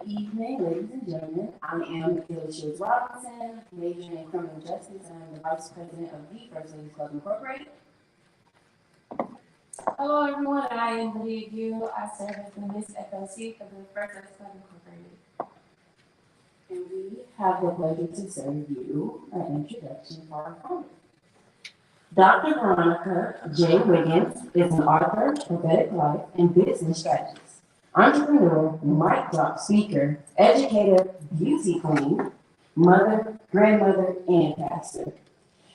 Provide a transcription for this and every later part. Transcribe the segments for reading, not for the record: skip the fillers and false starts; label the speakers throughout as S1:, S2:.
S1: Evening, ladies and gentlemen. I am Phil Shields Robinson, majoring in criminal justice, and I'm the Vice President of the First Ladies Club Incorporated.
S2: Hello everyone, I am Leah Gill. I serve as the Miss FLC for the First Ladies Club Incorporated.
S1: And we have the pleasure to serve you an introduction for our founder. Dr. Veronica J. Wiggins is an author, prophetic life, and business strategist, entrepreneur, mic drop speaker, educator, beauty queen, mother, grandmother, and pastor.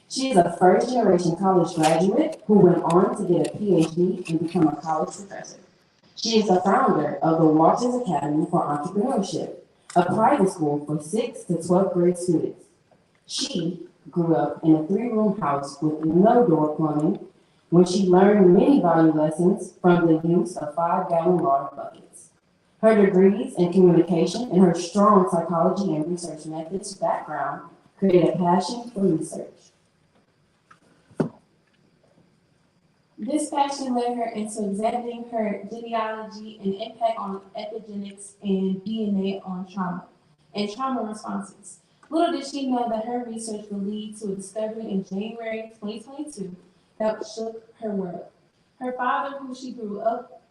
S1: She is a first-generation college graduate who went on to get a PhD and become a college professor. She is the founder of the Walters Academy for Entrepreneurship, a private school for 6th to 12th grade students. She grew up in a 3-room house with no door plumbing, when she learned many value lessons from the use of 5-gallon water buckets. Her degrees in communication and her strong psychology and research methods background created a passion for research.
S2: This passion led her into examining her genealogy and impact on epigenetics and DNA on trauma and trauma responses. Little did she know that her research would lead to a discovery in January 2022 that shook her world. Her father, who she grew up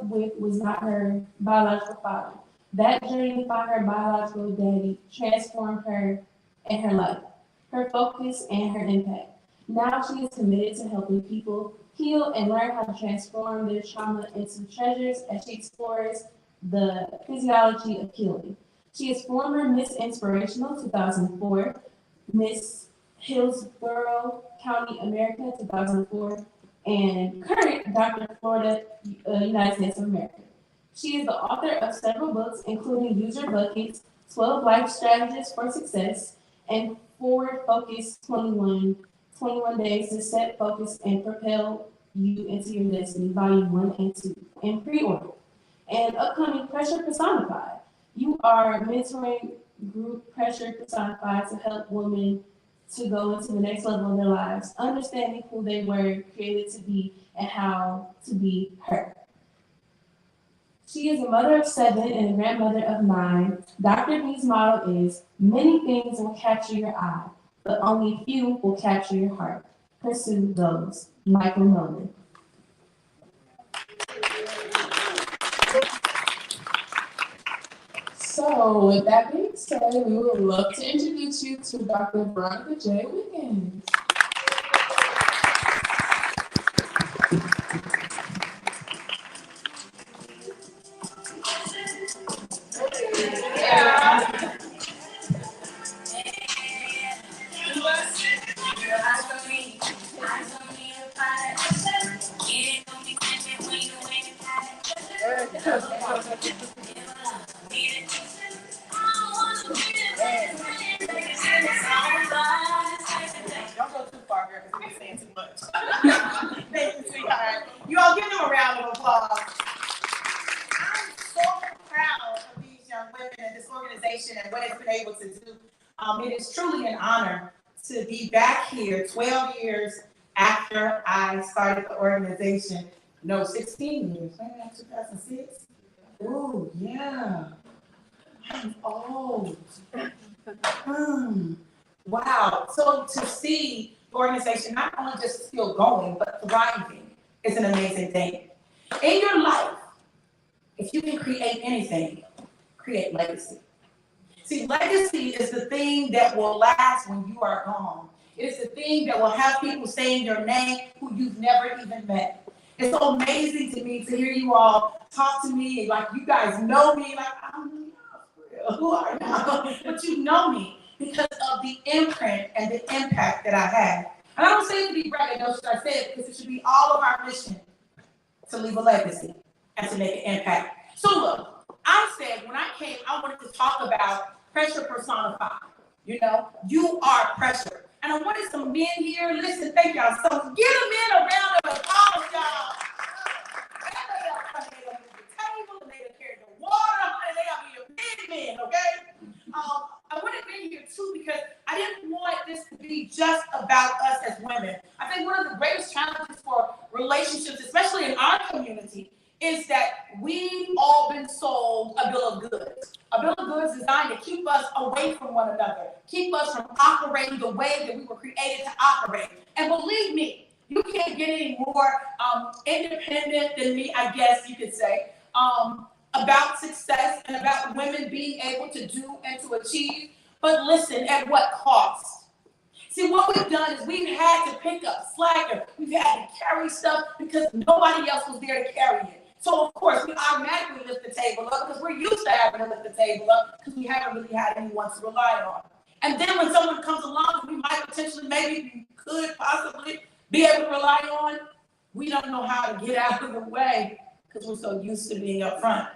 S2: with, was not her biological father. That journey to find her biological daddy transformed her and her life, her focus, and her impact. Now she is committed to helping people heal and learn how to transform their trauma into treasures as she explores the physiology of healing. She is former Miss Inspirational 2004, Miss Hillsborough County America 2004, and current Dr. Florida, United States of America. She is the author of several books, including User Buckets, 12 Life Strategies for Success, and Forward Focus 21 Days to Set Focus and Propel You into Your Destiny, Volume 1 and 2, in pre-order. And upcoming Pressure Personified. You are mentoring group Pressure Personified to help women to go into the next level of their lives, understanding who they were created to be and how to be her. She is a mother of 7 and a grandmother of 9. Dr. B's motto is, many things will capture your eye, but only few will capture your heart. Pursue those. Michael Nolan.
S3: So, with that being said, we would love to introduce you to Dr. Veronica J. Wiggins.
S4: Don't go too far, girl, because we're saying too much. Thank you, sweetheart. You all give them a round of applause. I'm so proud of these young women and this organization and what it's been able to do. It is truly an honor to be back here 12 years after I started the organization. No, 16 years. Maybe not 2006. Oh, yeah. I'm old. Wow. So to see the organization not only just still going, but thriving is an amazing thing. In your life, if you can create anything, create legacy. See, legacy is the thing that will last when you are gone. It is the thing that will have people saying your name who you've never even met. It's so amazing to me to hear you all talk to me like you guys know me, like I don't know for real. Who are you? But you know me because of the imprint and the impact that I had. And I don't say it to be braggadocious, I say it because it should be all of our mission to leave a legacy and to make an impact. So look, I said when I came, I wanted to talk about pressure personified. You know, you are pressure. And I wanted some men here. Listen, thank y'all. So give the men a round of applause, y'all. They don't move the table, and they don't carry the water, and they are your big men, okay? I wanted men here too because I didn't want this to be just about us as women. I think one of the greatest challenges for relationships, especially in our community, is that we've all been sold hold a bill of goods. A bill of goods designed to keep us away from one another, keep us from operating the way that we were created to operate. And believe me, you can't get any more independent than me, I guess you could say, about success and about women being able to do and to achieve. But listen, at what cost? See, what we've done is we've had to pick up slacker. We've had to carry stuff because nobody else was there to carry it. So, of course, we automatically lift the table up because we're used to having to lift the table up because we haven't really had anyone to rely on. And then when someone comes along, we might potentially, maybe, could possibly be able to rely on, we don't know how to get out of the way because we're so used to being up front.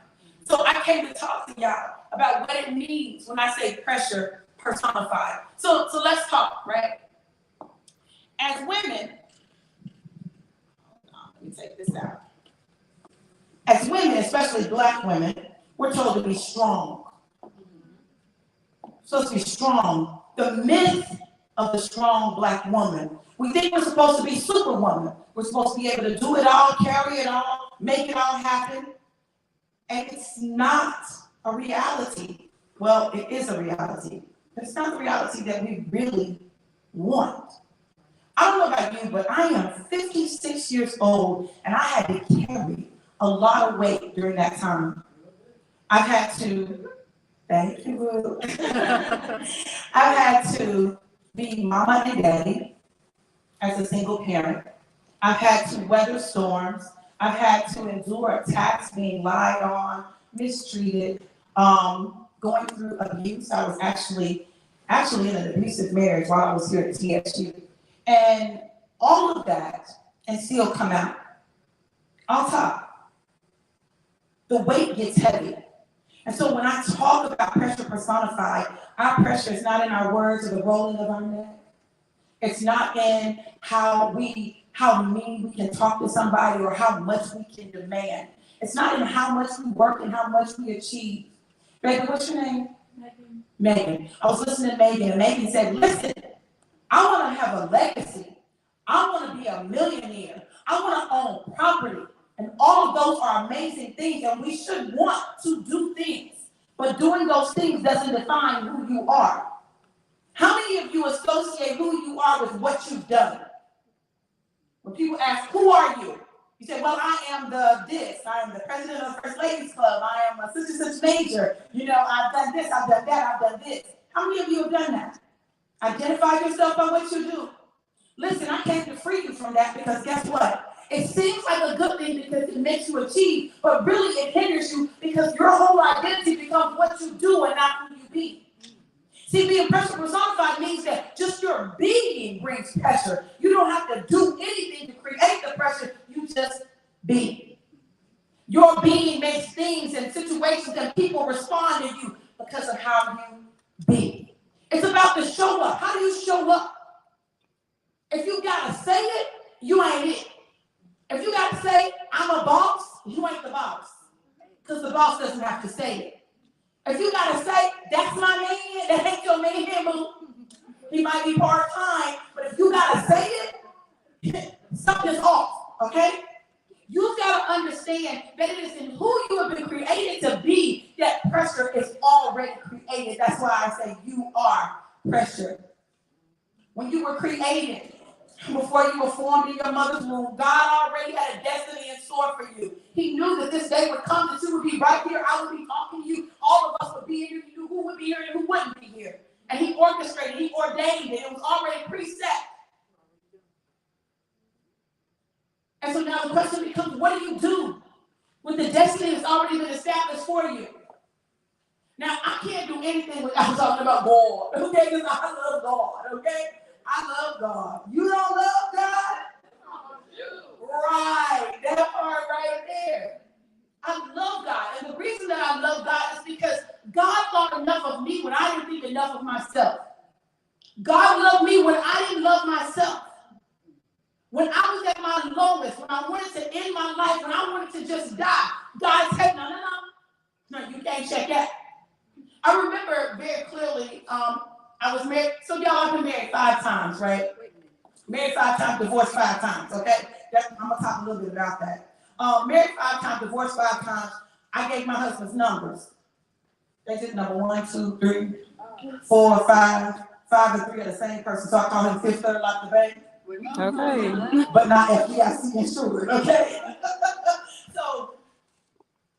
S4: So I came to talk to y'all about what it means when I say pressure personified. So let's talk, right? As women, let me take this out. As women, especially Black women, we're told to be strong. Supposed to be strong. The myth of the strong Black woman. We think we're supposed to be superwoman. We're supposed to be able to do it all, carry it all, make it all happen. And it's not a reality. Well, it is a reality. But it's not the reality that we really want. I don't know about you, but I am 56 years old and I had to carry a lot of weight during that time. I've had to, thank you, I've had to be mama and daddy as a single parent. I've had to weather storms. I've had to endure attacks, being lied on, mistreated, going through abuse. I was actually in an abusive marriage while I was here at TSU. And all of that, and still come out on top. The weight gets heavy. And so when I talk about pressure personified, our pressure is not in our words or the rolling of our neck. It's not in how mean we can talk to somebody or how much we can demand. It's not in how much we work and how much we achieve. Baby, what's your name? Megan. I was listening to Megan, and Megan said, listen, I want to have a legacy. I want to be a millionaire. I want to own property. And all of those are amazing things, and we should want to do things. But doing those things doesn't define who you are. How many of you associate who you are with what you've done? When people ask, who are you? You say, well, I am this. I am the president of the First Ladies Club. I am a such and such major. You know, I've done this, I've done that, I've done this. How many of you have done that? Identify yourself by what you do. Listen, I came to free you from that because guess what? It seems like a good thing because it makes you achieve, but really it hinders you because your whole identity becomes what you do and not who you be. See, being pressure personified means that just your being brings pressure. You don't have to do anything to create the pressure, you just be. Your being makes things and situations and people respond to you because of how you be. It's about the show up. How do you show up? If you gotta say it, you ain't it. If you gotta say, I'm a boss, you ain't the boss. Because the boss doesn't have to say it. If you gotta say, that's my man, that ain't your man, boo. He might be part-time, but if you gotta say it, something's off, okay? You've gotta understand that it is in who you have been created to be that pressure is already created. That's why I say you are pressure. When you were created, before you were formed in your mother's womb, God already had a destiny in store for you. He knew that this day would come, that you would be right here. I would be talking to you. All of us would be here. You knew who would be here and who wouldn't be here. And he orchestrated, he ordained it. It was already preset. And so now the question becomes, what do you do with the destiny that's already been established for you? Now, I can't do anything without talking about God, okay? Because I love God, okay? I love God. You don't love God? Right, that part right there. I love God. And the reason that I love God is because God thought enough of me when I didn't think enough of myself. God loved me when I didn't love myself. When I was at my lowest, when I wanted to end my life, when I wanted to just die, God said, no, you can't check that. I remember very clearly, I was married, so y'all, I've been married 5 times, right? Married 5 times, divorced 5 times, okay? I'm gonna talk a little bit about that. Married 5 times, divorced 5 times. I gave my husband's numbers. They did number 1, 2, 3, 4, 5. 5 and 3 are the same person, so I call him fifth, third, like the bank.
S5: Okay.
S4: But not FDIC insured, okay? So,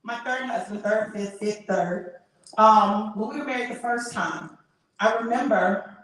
S4: my third husband, third, fifth, third. When we were married the first time, I remember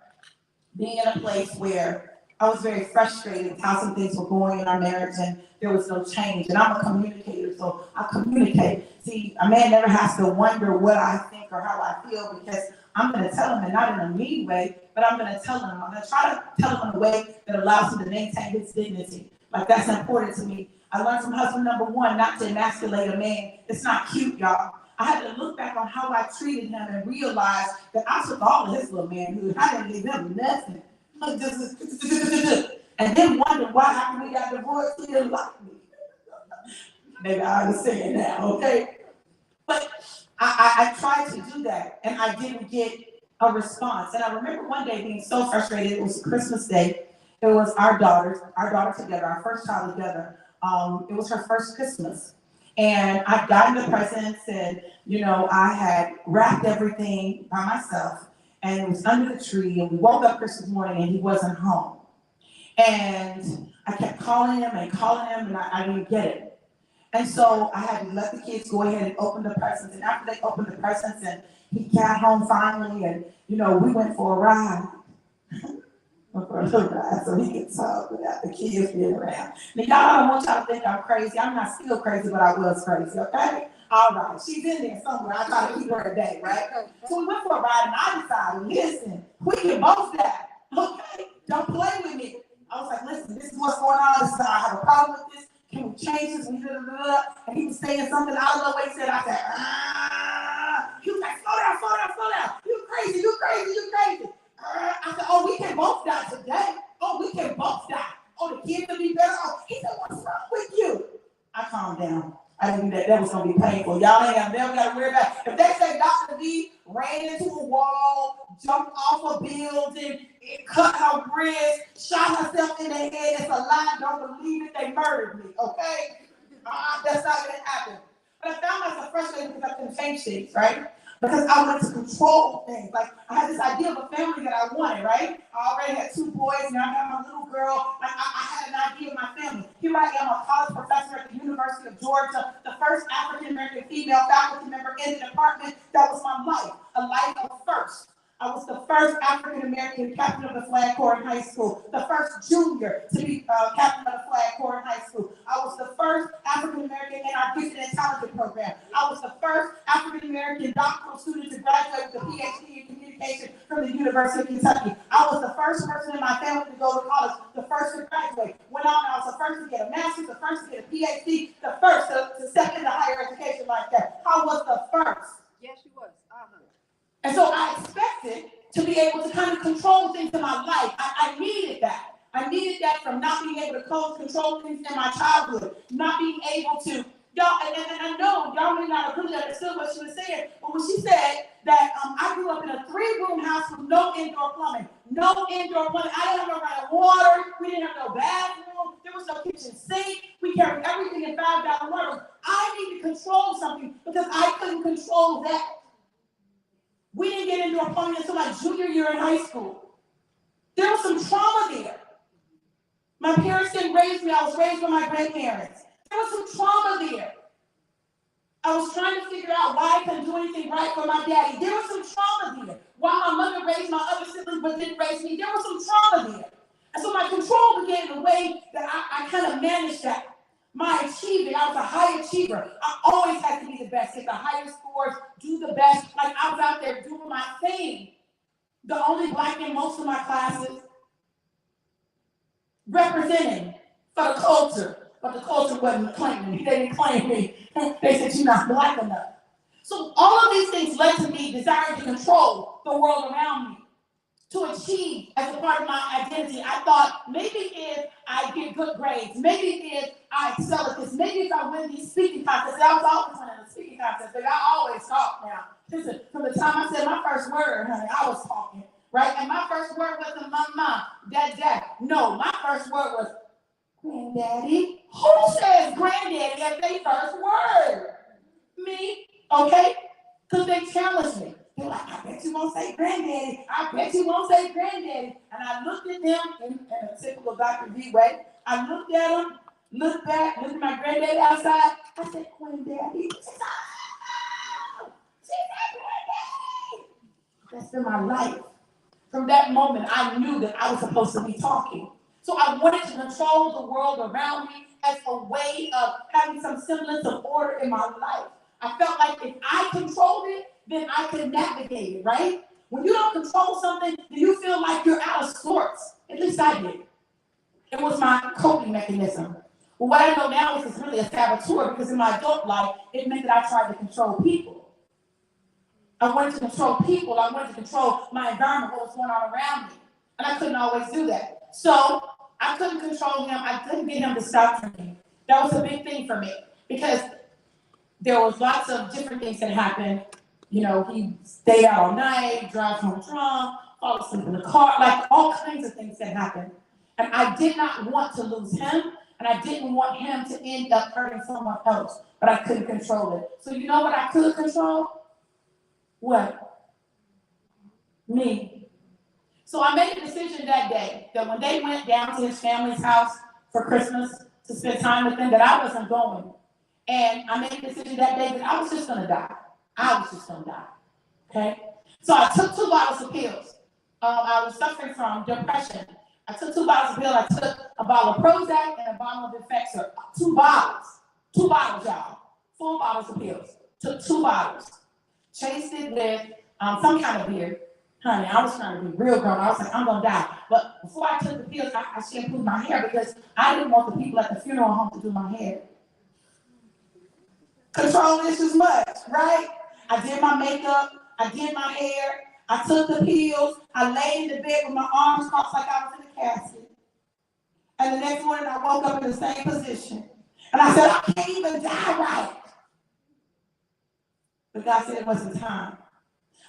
S4: being in a place where I was very frustrated with how some things were going in our marriage and there was no change. And I'm a communicator, so I communicate. See, a man never has to wonder what I think or how I feel because I'm going to tell him, and not in a mean way, but I'm going to tell him. I'm going to try to tell him in a way that allows him to maintain his dignity. Like, that's important to me. I learned from husband number 1 not to emasculate a man. It's not cute, y'all. I had to look back on how I treated him and realize that I took all of his little manhood. I didn't give him nothing. And then wonder why after we got divorced, he didn't like me. Maybe I understand now, okay? But I tried to do that, and I didn't get a response. And I remember one day being so frustrated. It was Christmas Day. It was our daughter together, our first child together. It was her first Christmas. And I'd gotten the presents, and, I had wrapped everything by myself, and it was under the tree, and we woke up Christmas morning, and he wasn't home. And I kept calling him, and I didn't get it. And so I had to let the kids go ahead and open the presents. And after they opened the presents and he got home finally, and, we went for a ride. So he could talk without the kids being around. Now, y'all, I don't want y'all to think I'm crazy. I'm not still crazy, but I was crazy, okay? All right, she's in there somewhere. I try to keep her a day, right? So we went for a ride, and I decided, listen, we can both die, okay? Don't play with me. I was like, listen, this is what's going on. This is how I have a problem with this. Can we change this? And he was saying something. I don't know what he said. I said, He was like, slow down. You crazy. I said, oh, we can both die today. Oh, we can both die. Oh, the kids will be better off. He said, what's wrong with you? I calmed down. I didn't do that. That was going to be painful. Y'all ain't never got to worry about it. If they say Dr. V ran into a wall, jumped off a building, it cut her wrist, shot herself in the head, it's a lie. Don't believe it. They murdered me, okay? That's not going to happen. But I found myself frustrated because I couldn't change things, right? Because I wanted to control things. Like, I had this idea of a family that I wanted, right? I already had 2 boys, now I got my little girl. Like, I had an idea of my family. Here I am, a college professor at the University of Georgia, the first African-American female faculty member in the department. That was my life, a life of first. I was the first African-American captain of the flag corps in high school, the first junior to be captain of the flag corps in high school. I was the first African-American in our gifted and talented program. I was the first African-American doctoral student to graduate with a PhD in communication from the University of Kentucky. I was the first person in my family to go to college, the first to graduate. Went on, I was the first to get a master's, the first to get a PhD, the first to step into higher education like that. I was the first.
S5: Yes, you was.
S4: And so I expected to be able to kind of control things in my life. I needed that. I needed that from not being able to control things in my childhood, not being able to, y'all, and I know y'all may not have really understood what she was saying, but when she said that I grew up in a 3-room house with no indoor plumbing, I didn't have no running water, we didn't have no bathroom, there was no kitchen sink, we carried everything in $5 bottles. I needed to control something because I couldn't control that. We didn't get into a plumbing until my junior year in high school. There was some trauma there. My parents didn't raise me. I was raised by my grandparents. There was some trauma there. I was trying to figure out why I couldn't do anything right for my daddy. There was some trauma there. Why my mother raised my other siblings but didn't raise me. There was some trauma there. And so my control began in a way that I kind of managed that. My achievement, I was a high achiever. I always had to be the best, get the highest scores, do the best. Like, I was out there doing my thing. The only black in most of my classes, representing for the culture. But the culture wasn't claiming me. They didn't claim me. They said, you're not black enough. So all of these things led to me desiring to control the world around me, to achieve as a part of my identity. I thought, maybe if I get good grades, maybe if I excel at this, maybe if I win these speaking contests. I was always winning the speaking contest, but I always talk now. Listen, from the time I said my first word, honey, I was talking, right? And my first word wasn't mama, dad. No, my first word was granddaddy. Who says granddaddy as their first word? me, okay? Because they challenged me. They're like, I bet you won't say granddaddy. I bet you won't say granddaddy. And I looked at them in a typical Dr. V way. I looked at them, looked back, looked at my granddaddy outside. I said, granddaddy. She said, oh, she said granddaddy. That's been my life. From that moment, I knew that I was supposed to be talking. So I wanted to control the world around me as a way of having some semblance of order in my life. I felt like if I controlled it, then I could navigate it, right? When you don't control something, then you feel like you're out of sorts. At least I did. It was my coping mechanism. Well, what I know now is it's really a saboteur because in my adult life, it meant that I tried to control people. I wanted to control people. I wanted to control my environment, what was going on around me. And I couldn't always do that. So I couldn't control him. I couldn't get him to stop drinking. That was a big thing for me because there was lots of different things that happened. You know, he stayed out all night, drive home drunk, fall asleep in the car, like all kinds of things that happened. And I did not want to lose him, and I didn't want him to end up hurting someone else, but I couldn't control it. So you know what I could control? What? Me. So I made a decision that day that when they went down to his family's house for Christmas to spend time with them, that I wasn't going. And I made a decision that day that I was just going to die. I was just going to die. Okay? So I took 2 bottles of pills. I was suffering from depression. I took 2 bottles of pills. I took a bottle of Prozac and a bottle of Effexor. 2 bottles. 2 bottles, y'all. 4 bottles of pills. Took 2 bottles. Chased it with some kind of beer. Honey, I was trying to be real grown. I was like, I'm going to die. But before I took the pills, I shampooed my hair because I didn't want the people at the funeral home to do my hair. Control issues much, right? I did my makeup. I did my hair. I took the pills. I laid in the bed with my arms crossed like I was in a casket. And the next morning, I woke up in the same position. And I said, I can't even die right. But God said it wasn't time.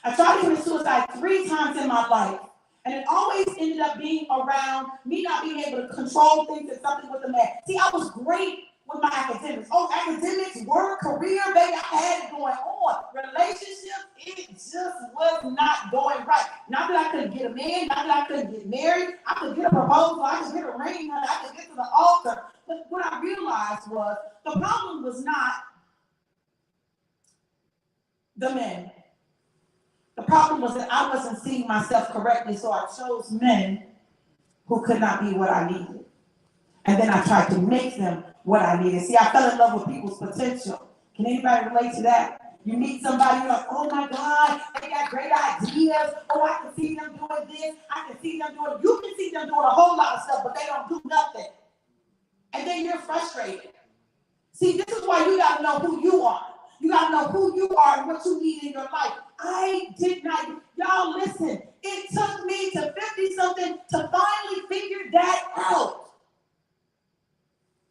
S4: I tried to commit suicide 3 times in my life. And it always ended up being around me not being able to control things and something with the man. See, I was great with my academics. Oh, academics, work, career, baby, I had it going on. Relationships, it just was not going right. Not that I couldn't get a man, not that I couldn't get married. I could get a proposal, I could get a ring, I could get to the altar. But what I realized was the problem was not the men. The problem was that I wasn't seeing myself correctly, so I chose men who could not be what I needed. And then I tried to make them what I needed. See, I fell in love with people's potential. Can anybody relate to that? You meet somebody, you're like, oh my God, they got great ideas. Oh, I can see them doing this. I can see them doing, you can see them doing a whole lot of stuff, but they don't do nothing. And then you're frustrated. See, this is why you got to know who you are. You got to know who you are and what you need in your life. I did not, y'all listen, it took me to 50-something to finally figure that out.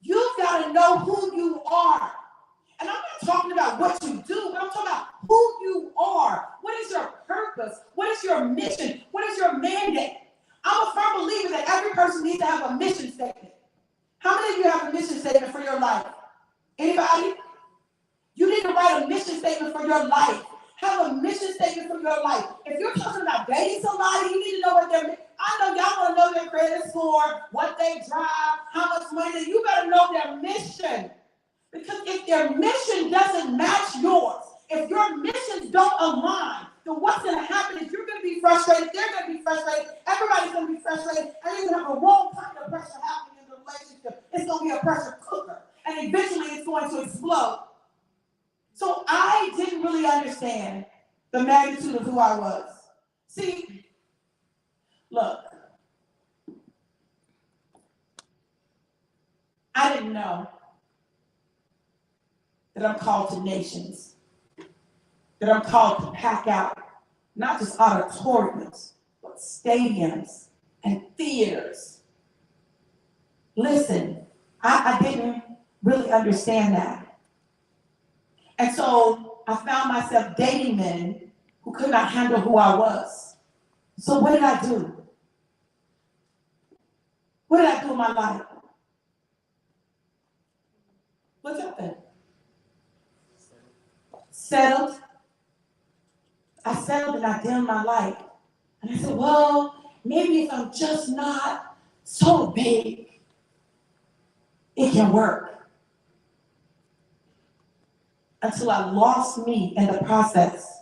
S4: You've got to know who you are. And I'm not talking about what you do, but I'm talking about who you are. What is your purpose? What is your mission? What is your mandate? I'm a firm believer that every person needs to have a mission statement. How many of you have a mission statement for your life? Anybody? You need to write a mission statement for your life. Have a mission statement for your life. If you're talking about dating somebody, you need to know what their, I know y'all want to know their credit score, what they drive, how much money, you better know their mission. Because if their mission doesn't match yours, if your missions don't align, then what's going to happen is you're going to be frustrated, they're going to be frustrated, everybody's going to be frustrated, and you're going to have a wrong kind of pressure happening in the relationship. It's going to be a pressure cooker, and eventually it's going to explode. So I didn't really understand the magnitude of who I was. See, look, I didn't know that I'm called to nations, that I'm called to pack out not just auditoriums, but stadiums and theaters. Listen, I didn't really understand that. And so I found myself dating men who could not handle who I was. So what did I do? What did I do in my life? What's happened? settled. I settled and I dimmed my light. And I said, well, maybe if I'm just not so big, it can work. Until I lost me in the process.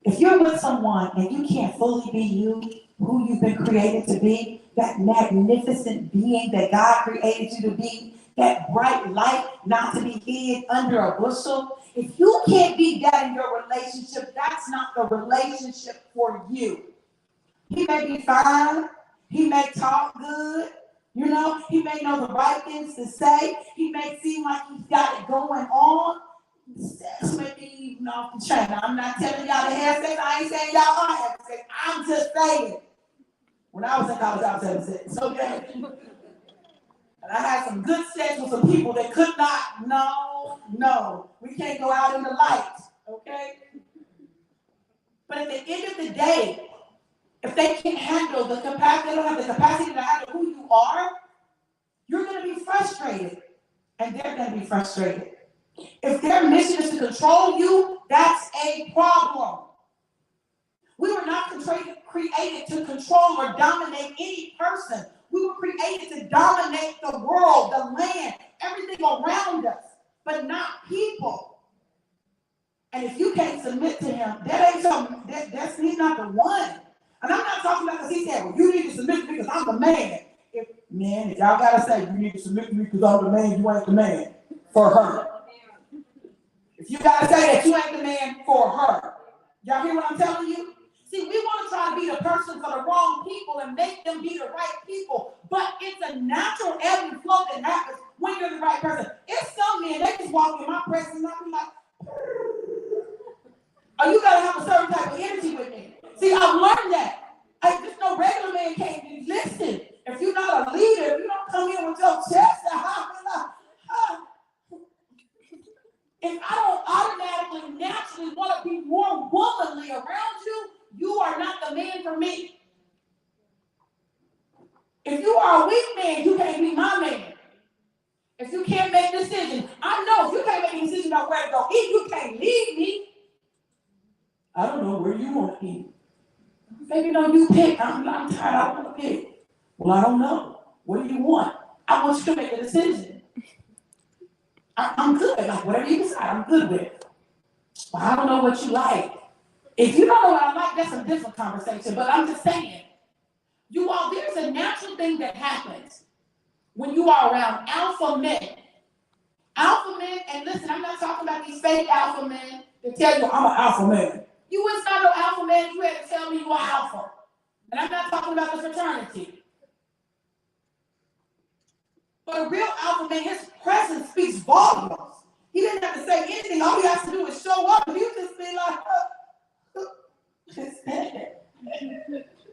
S4: If you're with someone and you can't fully be you, who you've been created to be, that magnificent being that God created you to be, that bright light not to be hid under a bushel, if you can't be that in your relationship, that's not the relationship for you. He may be fine, he may talk good, you know, he may know the right things to say, he may seem like he's got it going on. Sex may be even off the chain. I'm not telling y'all to have sex. I ain't saying y'all are having sex. I'm just saying. When I was in college, I was having sex. Okay? And I had some good sex with some people that could not. No. We can't go out in the light. Okay? But at the end of the day, if they can't handle the capacity, they don't have the capacity to handle who you are, you're going to be frustrated. And they're going to be frustrated. If their mission is to control you, that's a problem. We were not created to control or dominate any person. We were created to dominate the world, the land, everything around us, but not people. And if you can't submit to him, he's not the one. And I'm not talking about because he said, well, you need to submit to me because I'm the man. If y'all gotta say you need to submit to me because I'm the man, you ain't the man for her. If you gotta say that you ain't the man for her. Y'all hear what I'm telling you? See, we want to try to be the person for the wrong people and make them be the right people. But it's a natural ebb and flow that happens when you're the right person. It's some men, they just walk in my presence and I'll be like, oh, you gotta have a certain type of energy with me. See, I've learned that. Just no regular man can't listen. If you're not a leader, if you don't come in with your chest, if I don't automatically, naturally want to be more womanly around you, you are not the man for me. If you are a weak man, you can't be my man. If you can't make decisions, I know if you can't make a decision about where to go eat, you can't leave me. I don't know where you want to eat. Maybe no, you pick. I'm tired. I don't want to pick. Well, I don't know. What do you want? I want you to make a decision. I'm good. Like whatever you decide, I'm good with it. But I don't know what you like. If you don't know what I like, that's a different conversation. But I'm just saying, you all, there's a natural thing that happens when you are around alpha men. Alpha men, and listen, I'm not talking about these fake alpha men that tell you I'm an alpha man. You wouldn't start no alpha man if you had to tell me you are alpha. And I'm not talking about the fraternity. But a real alpha man, his presence speaks volumes. He didn't have to say anything. All he has to do is show up. And you just be like,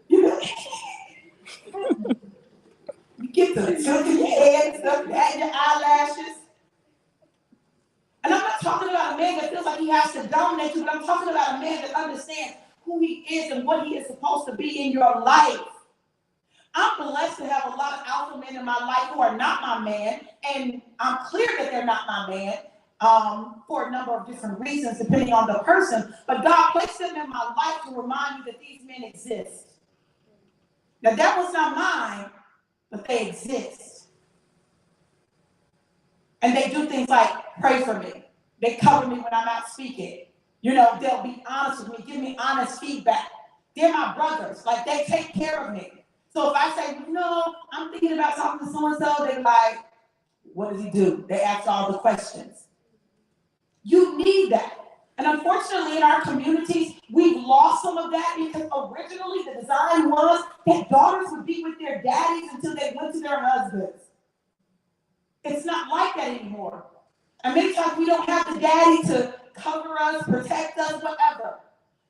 S4: you get the tilt in your head and stuff, that your eyelashes. And I'm not talking about a man that feels like he has to dominate you, but I'm talking about a man that understands who he is and what he is supposed to be in your life. I'm blessed to have a lot of alpha men in my life who are not my man, and I'm clear that they're not my man for a number of different reasons, depending on the person. But God placed them in my life to remind me that these men exist. Now, that was not mine, but they exist. And they do things like pray for me. They cover me when I'm out speaking. You know, they'll be honest with me, give me honest feedback. They're my brothers. Like, they take care of me. So if I say, no, I'm thinking about talking to so-and-so, they're like, what does he do? They ask all the questions. You need that. And unfortunately, in our communities, we've lost some of that because originally the design was that daughters would be with their daddies until they went to their husbands. It's not like that anymore. And many times we don't have the daddy to cover us, protect us, whatever.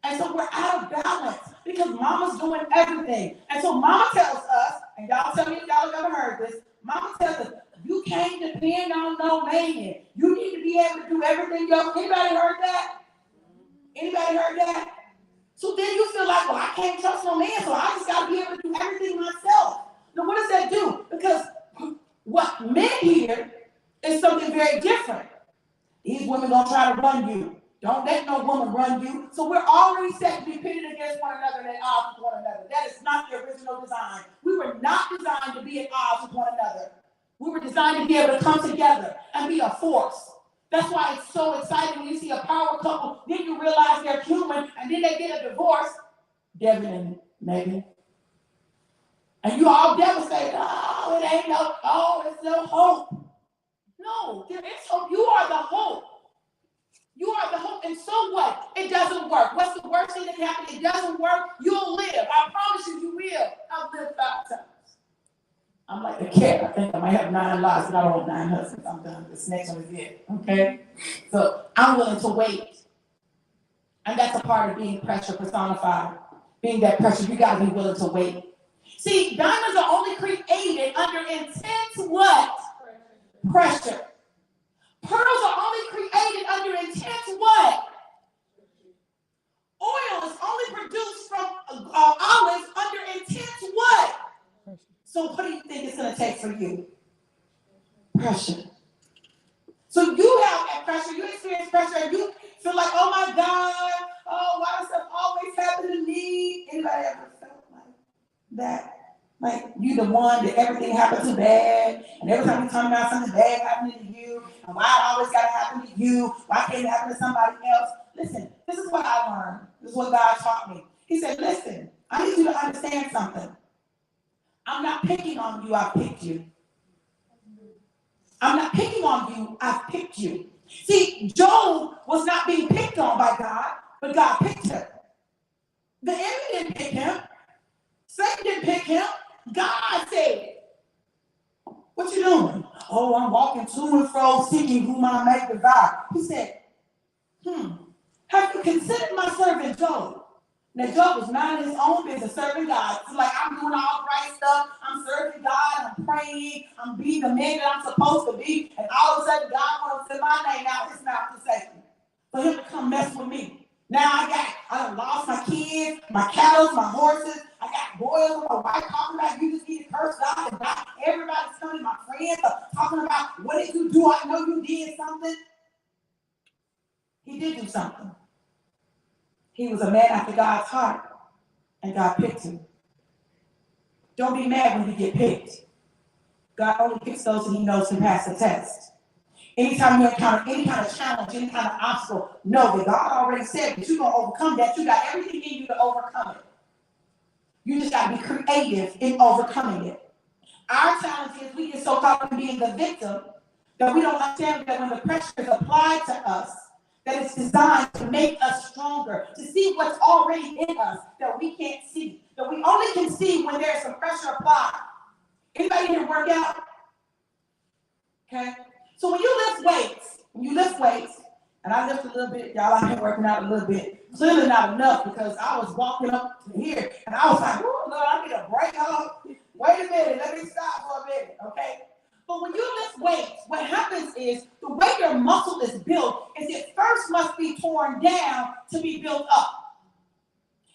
S4: And so we're out of balance because mama's doing everything. And so mama tells us, and y'all tell me if y'all have ever heard this, mama tells us, you can't depend on no man. You need to be able to do everything yourself. Anybody heard that? Anybody heard that? So then you feel like, well, I can't trust no man, so I just got to be able to do everything myself. Now, what does that do? Because what men hear is something very different. These women gonna try to run you. Don't let no woman run you. So we're already set to be pitted against one another and at odds with one another. That is not the original design. We were not designed to be at odds with one another. We were designed to be able to come together and be a force. That's why it's so exciting when you see a power couple, then you realize they're human, and then they get a divorce. Devin and Megan. And you all devastated. Oh, it ain't no, oh, there's no hope. No, there is hope. You are the hope. You are the hope. And so what? It doesn't work. What's the worst thing that can happen? It doesn't work. You'll live. I promise you, you will. I've lived 5 times. I'm like a cat. I think I might have 9 lives, but I don't want 9 husbands. I'm done. This next one is it. Okay? So I'm willing to wait. And that's a part of being pressure personified. Being that pressure, you got to be willing to wait. See, diamonds are only created under intense what? Pressure. Pearls are only created under intense what? Oil is only produced from olives under intense what? So what do you think it's going to take for you? Pressure. So you have that pressure, you experience pressure, and you feel like, oh my God, oh, why does stuff always happen to me? Anybody ever felt like that? Like you the one that everything happens to bad, and every time you talk about something bad happening to you, and why it always got to happen to you, why can't it happen to somebody else? Listen, this is what I learned. This is what God taught me. He said, listen, I need you to understand something. I'm not picking on you, I picked you. I'm not picking on you, I picked you. See, Job was not being picked on by God, but God picked him. The enemy didn't pick him. Satan didn't pick him. God said, what you doing? Oh, I'm walking to and fro, seeking whom I may devour. He said, have you considered my servant Job? Now, Job was minding his own business, serving God. It's like, I'm doing all the right stuff. I'm serving God. I'm praying. I'm being the man that I'm supposed to be. And all of a sudden, God wants to send my name out his mouth to Satan for him to come mess with me. Now I done lost my kids, my cattle, my horses. I got boys with my wife talking about you just need to curse God. And God, everybody's coming, my friends are talking about what did you do? I know you did something. He did do something. He was a man after God's heart, and God picked him. Don't be mad when you get picked. God only picks those that he knows can pass the test. Anytime you encounter any kind of challenge, any kind of obstacle, know that God already said that you're going to overcome that. You got everything in you to overcome it. You just got to be creative in overcoming it. Our challenge is we get so caught up in being the victim that we don't understand that when the pressure is applied to us, that it's designed to make us stronger, to see what's already in us that we can't see, that we only can see when there's some pressure applied. Anybody here work out? Okay? So when you lift weights, and I lift a little bit, y'all, I've been working out a little bit. Clearly not enough because I was walking up to here, and I was like, oh, Lord, I need a break. Wait a minute, let me stop for a minute, okay? But when you lift weights, what happens is the way your muscle is built is it first must be torn down to be built up.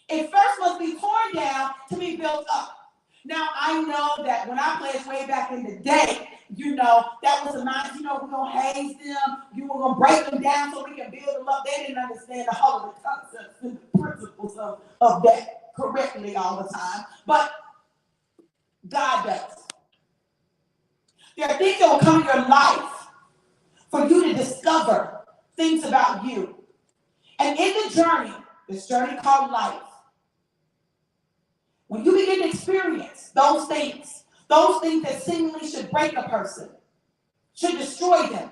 S4: It first must be torn down to be built up. Now, I know that when I played way back in the day, that was a nice, we're going to haze them, we're going to break them down so we can build them up. They didn't understand the whole of the concepts and the principles of that correctly all the time. But God does. There are things that will come in your life for you to discover things about you. And in the journey, this journey called life, when you begin to experience those things that seemingly should break a person, should destroy them,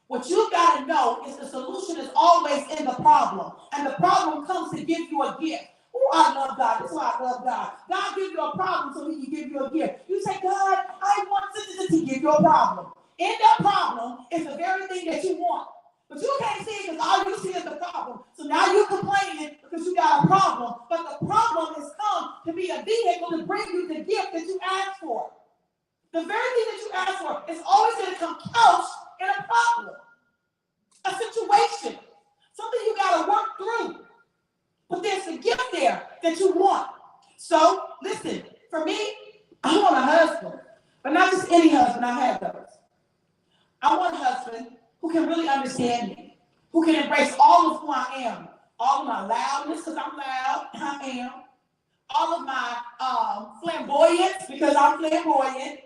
S4: what you've got to know is the solution is always in the problem. And the problem comes to give you a gift. Oh, I love God. That's why I love God. God gives you a problem so he can give you a gift. You say, God, I want to give you a problem. In that problem is the very thing that you want. But you can't see it because all you see is the problem. So now you're complaining because you got a problem. But the problem has come to be a vehicle to bring you the gift that you asked for. The very thing that you asked for is always going to come couched in a problem, a situation, something you got to work through. But there's a gift there that you want. So, listen, for me, I want a husband, but not just any husband. I've had those. I want a husband who can really understand me, who can embrace all of who I am, all of my loudness, because I'm loud, I am, all of my flamboyance, because I'm flamboyant,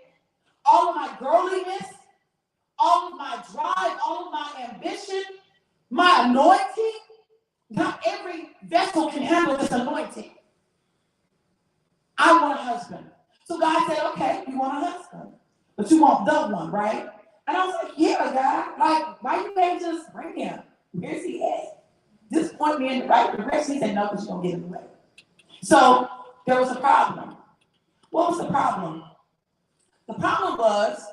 S4: all of my girliness, all of my drive, all of my ambition, my anointing. Not every vessel can handle this anointing. I want a husband. So God said, okay, you want a husband, but you want the one, right? And I was like, yeah, God. Like, why you can't just bring him? Where's he at? Just point me in the right direction. He said, no, but you don't get in the way. So there was a problem. What was the problem? The problem was,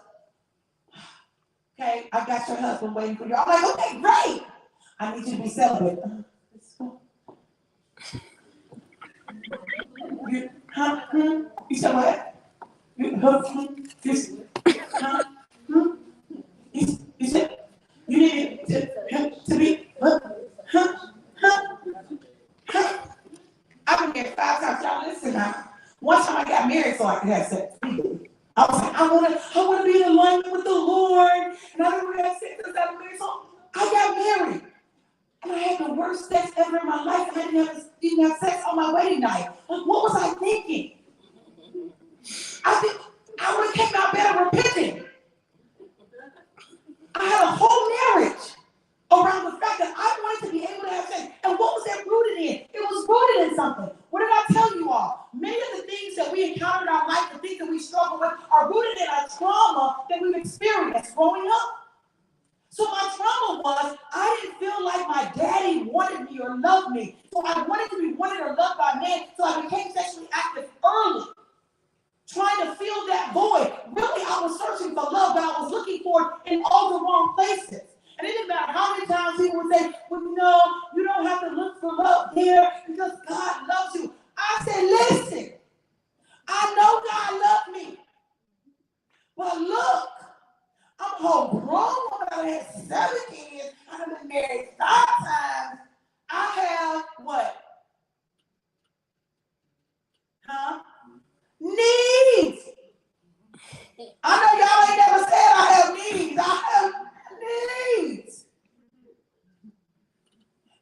S4: okay, I got your husband waiting for you. I'm like, okay, great. I need you to be celibate. You said what? You said you need to be I've been married 5 times. Y'all listen now. One time I got married so I could have sex. I was like, I want to be in alignment with the Lord, and I don't want to have sex because I'm married. So I got married, and I had the worst sex ever in my life. I didn't have sex on my wedding night. Like, what was I thinking? I think I would have came out better repenting. I had a whole marriage around the fact that I wanted to be able to have sex. And what was that rooted in? It was rooted in something. What did I tell you all? Many of the things that we encounter in our life, the things that we struggle with, are rooted in our trauma that we've experienced growing up. So my trauma was, I didn't feel like my daddy wanted me or loved me. So I wanted to be wanted or loved by men, so I became sexually active early, trying to fill that void. Really, I was searching for love, but I was looking for it in all the wrong places. And it didn't matter how many times people would say, well, no, you don't have to look for love there because God loves you. I said, listen, I know God loved me. But look, I'm a whole grown woman. I had 7 kids. I've been married 5 times. I have what? Needs. I know y'all ain't never said I have needs. I have needs.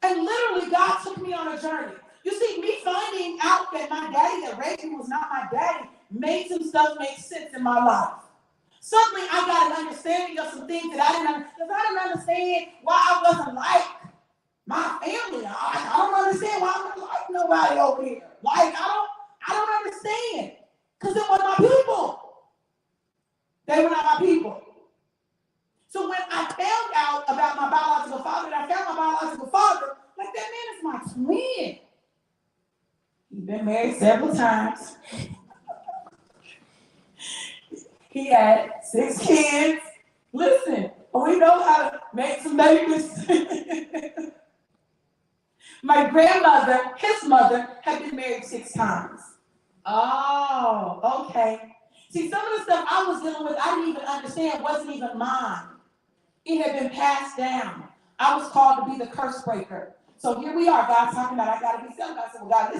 S4: And literally, God took me on a journey. You see, me finding out that my daddy that raised me was not my daddy made some stuff make sense in my life. Suddenly, I got an understanding of some things that I didn't understand why I wasn't like my family. I don't understand why I'm not like nobody over here. Like, I don't understand. Because it wasn't my people. They were not my people. So when I found out about my biological father, and I found my biological father, like, that man is my twin. He's been married several times. He had 6 kids. Listen, we know how to make some babies. My grandmother, his mother, had been married 6 times. Oh, okay. See, some of the stuff I was dealing with, I didn't even understand, wasn't even mine. It had been passed down. I was called to be the curse breaker. So here we are, God talking about, I got to be celibate. I said, well, God,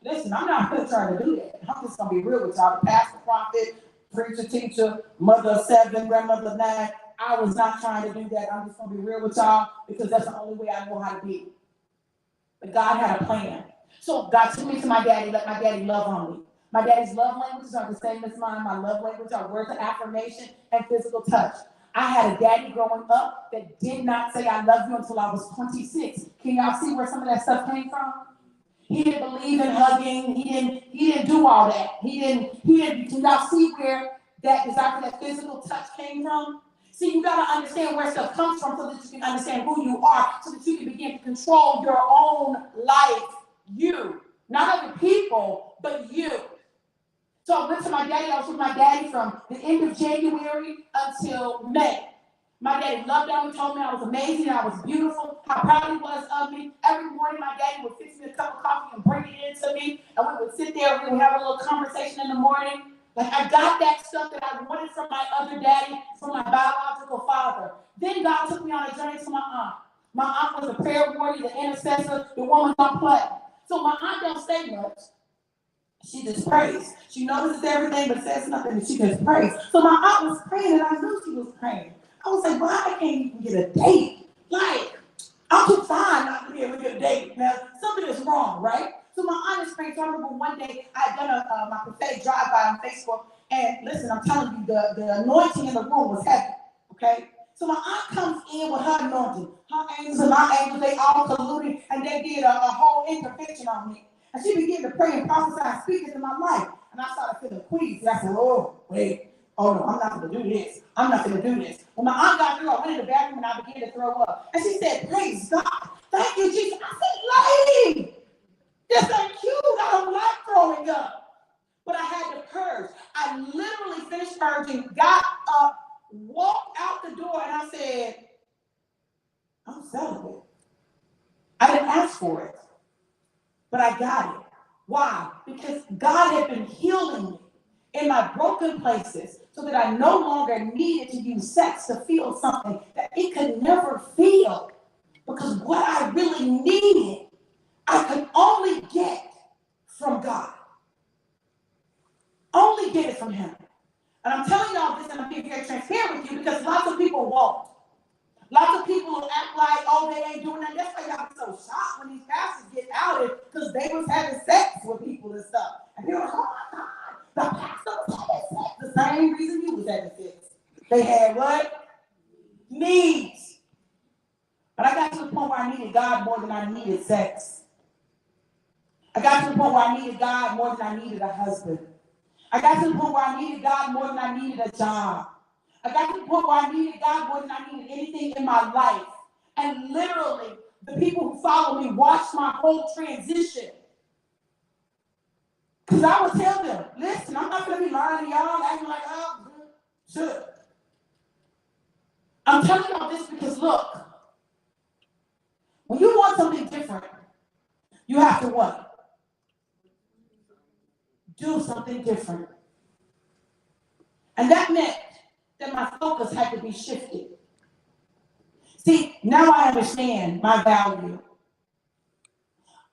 S4: listen, I'm not going to try to do that. I'm just going to be real with y'all. The pastor, prophet, preacher, teacher, mother of 7, grandmother of 9. I was not trying to do that. I'm just going to be real with y'all because that's the only way I know how to be. But God had a plan. So God took me to my daddy, let my daddy love on me. My daddy's love languages are the same as mine. My love language are words of affirmation and physical touch. I had a daddy growing up that did not say I love you until I was 26. Can y'all see where some of that stuff came from? He didn't believe in hugging. He didn't do all that. He didn't, can y'all see where that desire for that physical touch came from? See, you gotta understand where stuff comes from so that you can understand who you are, so that you can begin to control your own life. You. Not other people, but you. So I went to my daddy. I was with my daddy from the end of January until May. My daddy loved on me, told me I was amazing, I was beautiful, how proud he was of me. Every morning, my daddy would fix me a cup of coffee and bring it in to me, and we would sit there, we would have a little conversation in the morning. Like, I got that stuff that I wanted from my other daddy, from my biological father. Then God took me on a journey to my aunt. My aunt was a prayer warrior, the intercessor, the woman don't play. So my aunt don't say much. She just prays. She notices everything but says nothing, and she just prays. So my aunt was praying, and I knew she was praying. I was like, why I can't even get a date? Like, I'm too fine not to be able to get a date. Now, something is wrong, right? So my aunt explained, so I remember one day I had done my prophetic drive-by on Facebook, and listen, I'm telling you, the anointing in the room was heavy, okay? So my aunt comes in with her anointing. Her angels and my angels, they all colluded, and they did a whole intervention on me. And she began to pray and prophesy and speak into my life. And I started feeling queasy. I said, oh, wait. Oh, no, I'm not going to do this. I'm not going to do this. When my aunt got through, I went in the bathroom and I began to throw up. And she said, praise God. Thank you, Jesus. I said, lady, this ain't cute. I don't like throwing up. But I had to purge. I literally finished purging, got up, walked out the door, and I said, I'm celibate. I didn't ask for it, but I got it. Why? Because God had been healing me in my broken places so that I no longer needed to use sex to feel something that it could never feel. Because what I really needed, I could only get from God. Only get it from Him. And I'm telling y'all this, and I'm being very transparent with you because lots of people won't. Lots of people will act like, oh, they ain't doing that. That's why y'all get so shocked when these pastors get outed because they was having sex with people and stuff. And you're like, oh my God, the pastor was having sex. The same reason you was having sex. They had what? Needs. But I got to the point where I needed God more than I needed sex. I got to the point where I needed God more than I needed a husband. I got to the point where I needed God more than I needed a job. I got to the point where I needed God more than I needed anything in my life. And literally, the people who follow me watched my whole transition. Because I would tell them, listen, I'm not going to be lying to y'all, acting like, oh, sure. I'm telling y'all this because, look, when you want something different, you have to what? Do something different. And that meant that my focus had to be shifted. See, now I understand my value.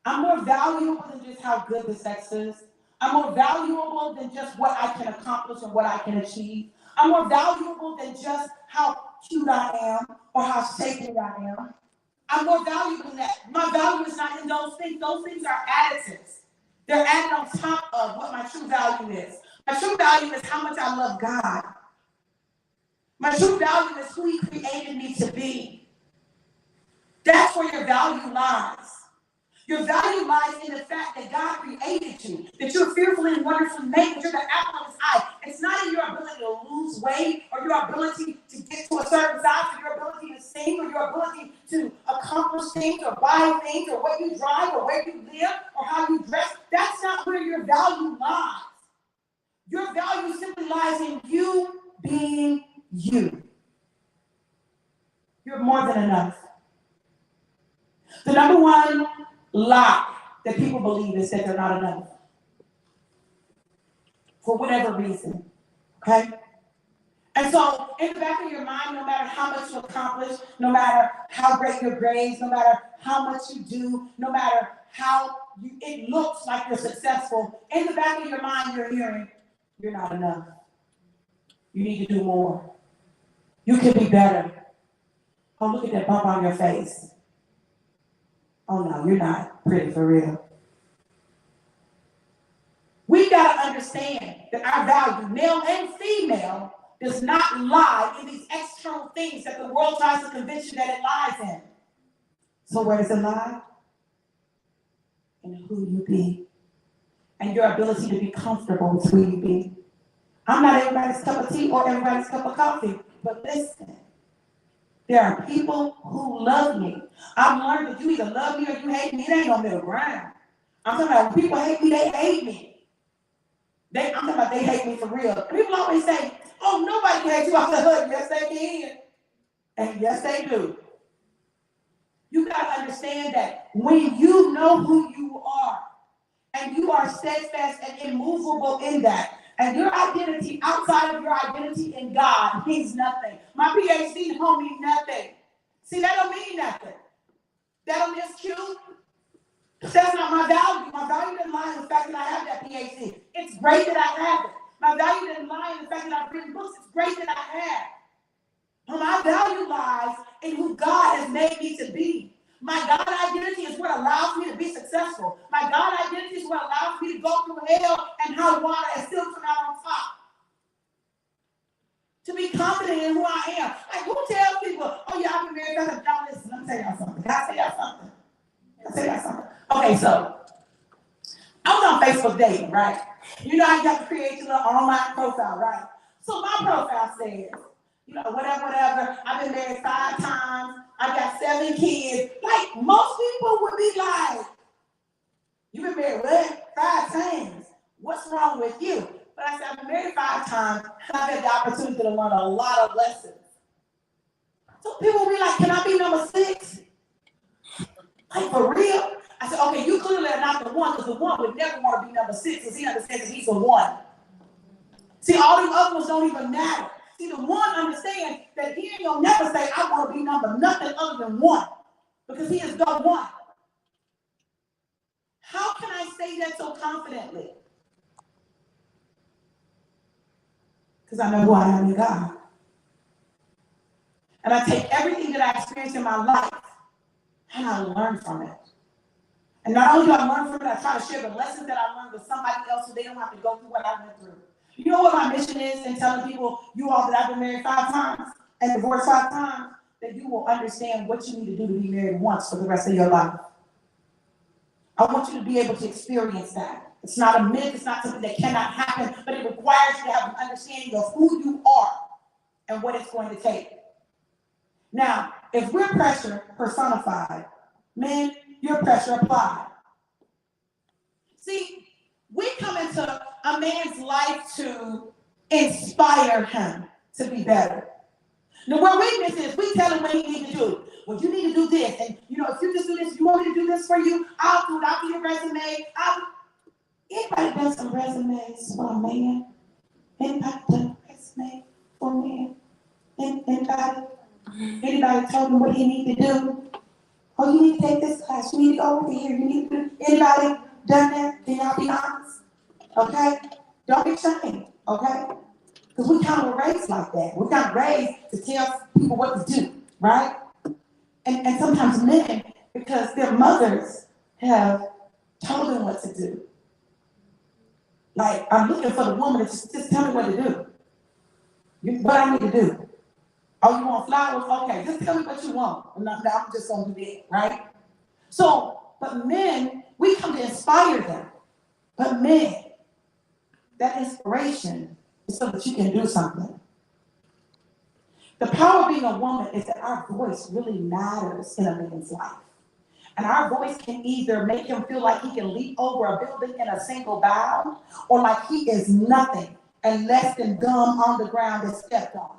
S4: I'm more valuable than just how good the sex is. I'm more valuable than just what I can accomplish and what I can achieve. I'm more valuable than just how cute I am or how shapely I am. I'm more valuable than that. My value is not in those things. Those things are additives. They're added on top of what my true value is. My true value is how much I love God. My true value is who He created me to be. That's where your value lies. Your value lies in the fact that God created you, that you're fearfully and wonderfully made, that you're the apple of His eye. It's not in your ability to lose weight or your ability to get to a certain size or your ability to sing or your ability to accomplish things or buy things or what you drive or where you live or how you dress. That's not where your value lies. Your value simply lies in you being you. You're more than enough. The number one lie that people believe is that they're not enough. For whatever reason. Okay? And so, in the back of your mind, no matter how much you accomplish, no matter how great your grades, no matter how much you do, no matter how it looks like you're successful, in the back of your mind, you're hearing, you're not enough. You need to do more. You can be better. Oh, look at that bump on your face. Oh, no, you're not pretty for real. We got to understand that our value, male and female, does not lie in these external things that the world tries to convince you that it lies in. So where does it lie? In who you be. And your ability to be comfortable with who you be. I'm not everybody's cup of tea or everybody's cup of coffee, but listen. There are people who love me. I've learned that you either love me or you hate me. It ain't no middle ground. I'm talking about when people hate me, they hate me. I'm talking about they hate me for real. People always say, oh, nobody can hate you. I said, yes, they can. And yes, they do. You got to understand that when you know who you are, and you are steadfast and immovable in that, and your identity outside of your identity in God means nothing. My PhD don't mean nothing. See, that don't mean nothing. That don't mean it's cute. That's not my value. My value doesn't lie in the fact that I have that PhD. It's great that I have it. My value doesn't lie in the fact that I've written books. It's great that I have. My value lies in who God has made me to be. My God identity is what allows me to be successful. My God identity is what allows me to go through hell and high water and still come out on top. To be confident in who I am. Like, who tells people, oh yeah, I've been married, now listen, let me tell y'all something. Can I tell y'all something? Can I tell y'all something? Okay, so I was on Facebook dating, right? You know how you have to create your little online profile, right? So my profile says, you know, whatever. I've been married 5 times. I got 7 kids. Like, most people would be like, you've been married what? 5 times. What's wrong with you? But I said, I've been married 5 times, and I've had the opportunity to learn a lot of lessons. So people will be like, can I be number 6? Like, for real? I said, okay, you clearly are not the one, because the one would never want to be number 6, because he understands that he's the one. See, all these other ones don't even matter. See, the one understands that he ain't gonna never say, I want to be number nothing other than 1, because he is the one. How can I say that so confidently? Because I know who I am in God. And I take everything that I experienced in my life and I learn from it. And not only do I learn from it, I try to share the lessons that I learned with somebody else so they don't have to go through what I went through. You know what my mission is in telling people, you all, that I've been married 5 times and divorced 5 times, that you will understand what you need to do to be married once for the rest of your life. I want you to be able to experience that. It's not a myth, it's not something that cannot happen, but it requires you to have an understanding of who you are and what it's going to take. Now, if we're pressure personified, men, you're pressure applied. See, we come into a man's life to inspire him to be better. Now, where weakness is, we tell him what he needs to do. Well, you need to do this, and you know, if you just do this, you want me to do this for you, I'll do it. I'll do your resume. Anybody done some resumes for a man? Anybody done a resume for a man? Anybody? Anybody told him what he need to do? Oh, you need to take this class. You need to go over here. You need to do. Anybody done that? Can y'all be honest? Okay? Don't be ashamed. Okay? Because we kind of raised like that. We're kind of raised to tell people what to do, right? And sometimes men, because their mothers have told them what to do. Like, I'm looking for the woman to just tell me what to do. What I need to do. Oh, you want flowers? Okay, just tell me what you want. I'm just going to do that, right? So, but men, we come to inspire them. But men, that inspiration is so that you can do something. The power of being a woman is that our voice really matters in a man's life. And our voice can either make him feel like he can leap over a building in a single bound, or like he is nothing and less than gum on the ground and stepped on.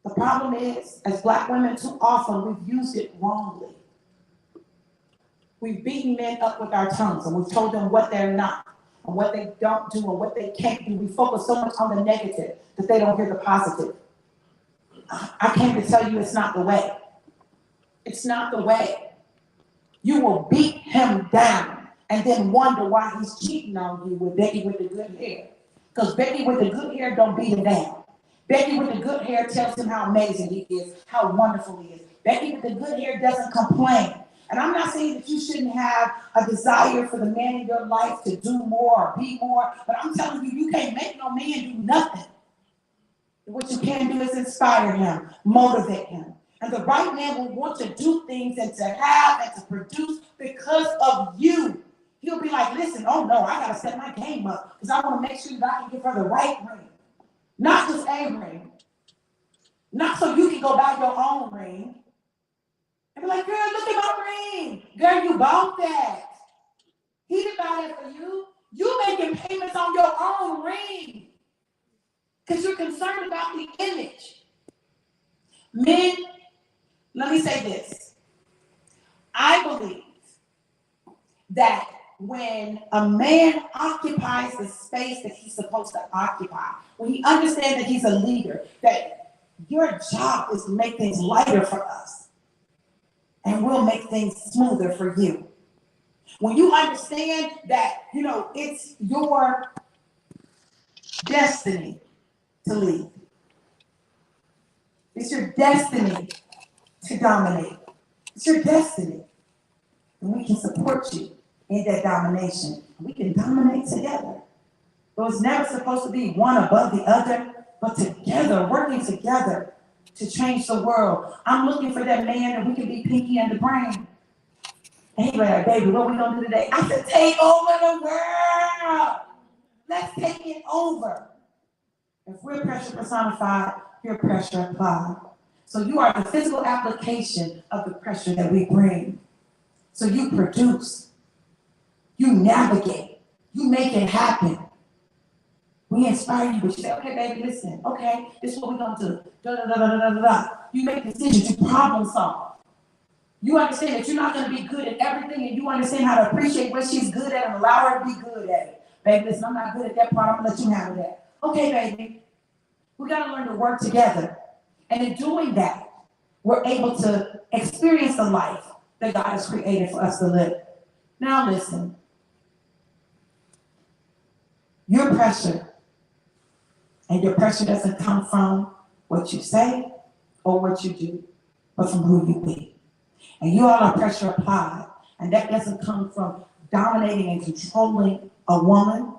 S4: The problem is, as Black women, too often we've used it wrongly. We've beaten men up with our tongues, and we've told them what they're not, and what they don't do, and what they can't do. We focus so much on the negative that they don't hear the positive. I came to tell you it's not the way. It's not the way. You will beat him down and then wonder why he's cheating on you with Becky with the good hair. Because Becky with the good hair don't beat him down. Becky with the good hair tells him how amazing he is, how wonderful he is. Becky with the good hair doesn't complain. And I'm not saying that you shouldn't have a desire for the man in your life to do more or be more, but I'm telling you, you can't make no man do nothing. What you can do is inspire him, motivate him. And the right man will want to do things and to have and to produce because of you. He'll be like, listen, oh no, I gotta set my game up because I want to make sure that I can give her the right ring. Not just a ring. Not so you can go buy your own ring. And be like, girl, look at my ring. Girl, you bought that. He didn't buy that for you. You making payments on your own ring. Because you're concerned about the image. Men, let me say this. I believe that when a man occupies the space that he's supposed to occupy, when he understands that he's a leader, that your job is to make things lighter for us, and we'll make things smoother for you. When you understand that, you know, it's your destiny to lead. It's your destiny to dominate. It's your destiny. And we can support you in that domination. We can dominate together. It was never supposed to be one above the other, but together, working together to change the world. I'm looking for that man that we can be Pinky and the Brain. And he like, baby, what we gonna do today? I said, take over the world. Let's take it over. If we're pressure personified, you're pressure applied. So you are the physical application of the pressure that we bring. So you produce, you navigate, you make it happen. We inspire you, but you say, okay, baby, listen, okay, this is what we're gonna do. Da, da, da, da, da, da, da. You make decisions, you problem solve. You understand that you're not gonna be good at everything, and you understand how to appreciate what she's good at and allow her to be good at it. Baby, listen, I'm not good at that part, I'm gonna let you handle that. Okay, baby. We gotta learn to work together. And in doing that, we're able to experience the life that God has created for us to live. Now listen, your pressure, and your pressure doesn't come from what you say or what you do, but from who you be. And you all are pressure applied, and that doesn't come from dominating and controlling a woman,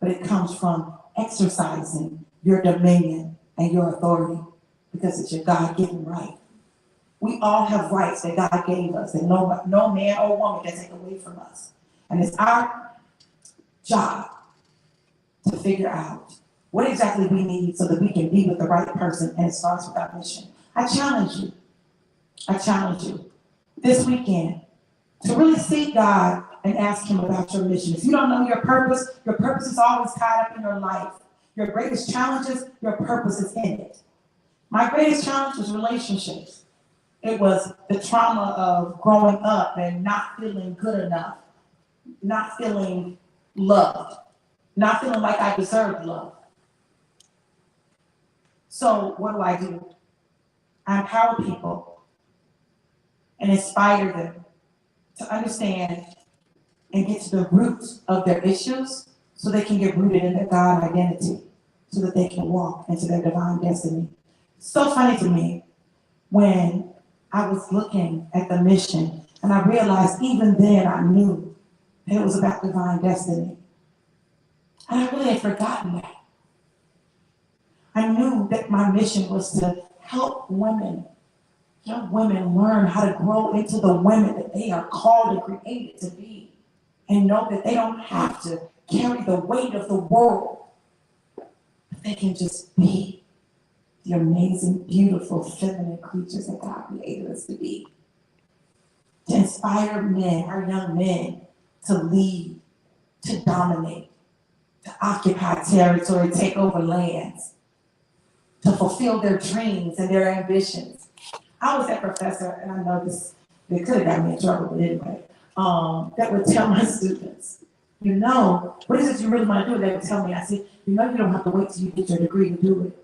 S4: but it comes from exercising your dominion and your authority, because it's your God-given right. We all have rights that God gave us, and no man or woman can take away from us. And it's our job to figure out what exactly we need so that we can be with the right person, and it starts with our mission. I challenge you this weekend to really seek God and ask him about your mission. If you don't know your purpose is always tied up in your life. Your greatest challenges, your purpose is in it. My greatest challenge was relationships. It was the trauma of growing up and not feeling good enough, not feeling loved, not feeling like I deserved love. So what do? I empower people and inspire them to understand and get to the roots of their issues so they can get rooted in their God identity, so that they can walk into their divine destiny. So funny to me when I was looking at the mission and I realized even then I knew that it was about divine destiny. And I really had forgotten that. I knew that my mission was to help women, young women, learn how to grow into the women that they are called and created to be, and know that they don't have to carry the weight of the world, but they can just be the amazing, beautiful, feminine creatures that God created us to be. To inspire men, our young men, to lead, to dominate, to occupy territory, take over lands, to fulfill their dreams and their ambitions. I was that professor, and I know this, they could have got me in trouble, but anyway, that would tell my students, you know, what is it you really want to do? They would tell me, I said, you know, you don't have to wait till you get your degree to do it.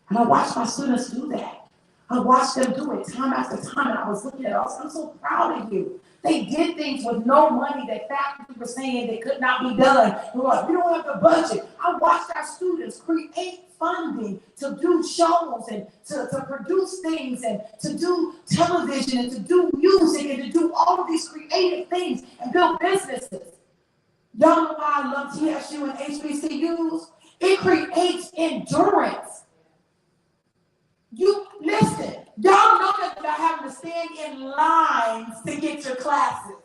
S4: And I watched my students do that. I watched them do it time after time, and I was looking at it, I'm so proud of you. They did things with no money that faculty were saying they could not be done. They were like, we don't have the budget. I watched our students create funding to do shows and to produce things and to do television and to do music and to do all of these creative things and build businesses. Y'all know why I love TSU and HBCUs? It creates endurance. You listen, y'all know that about having to stand in lines to get your classes.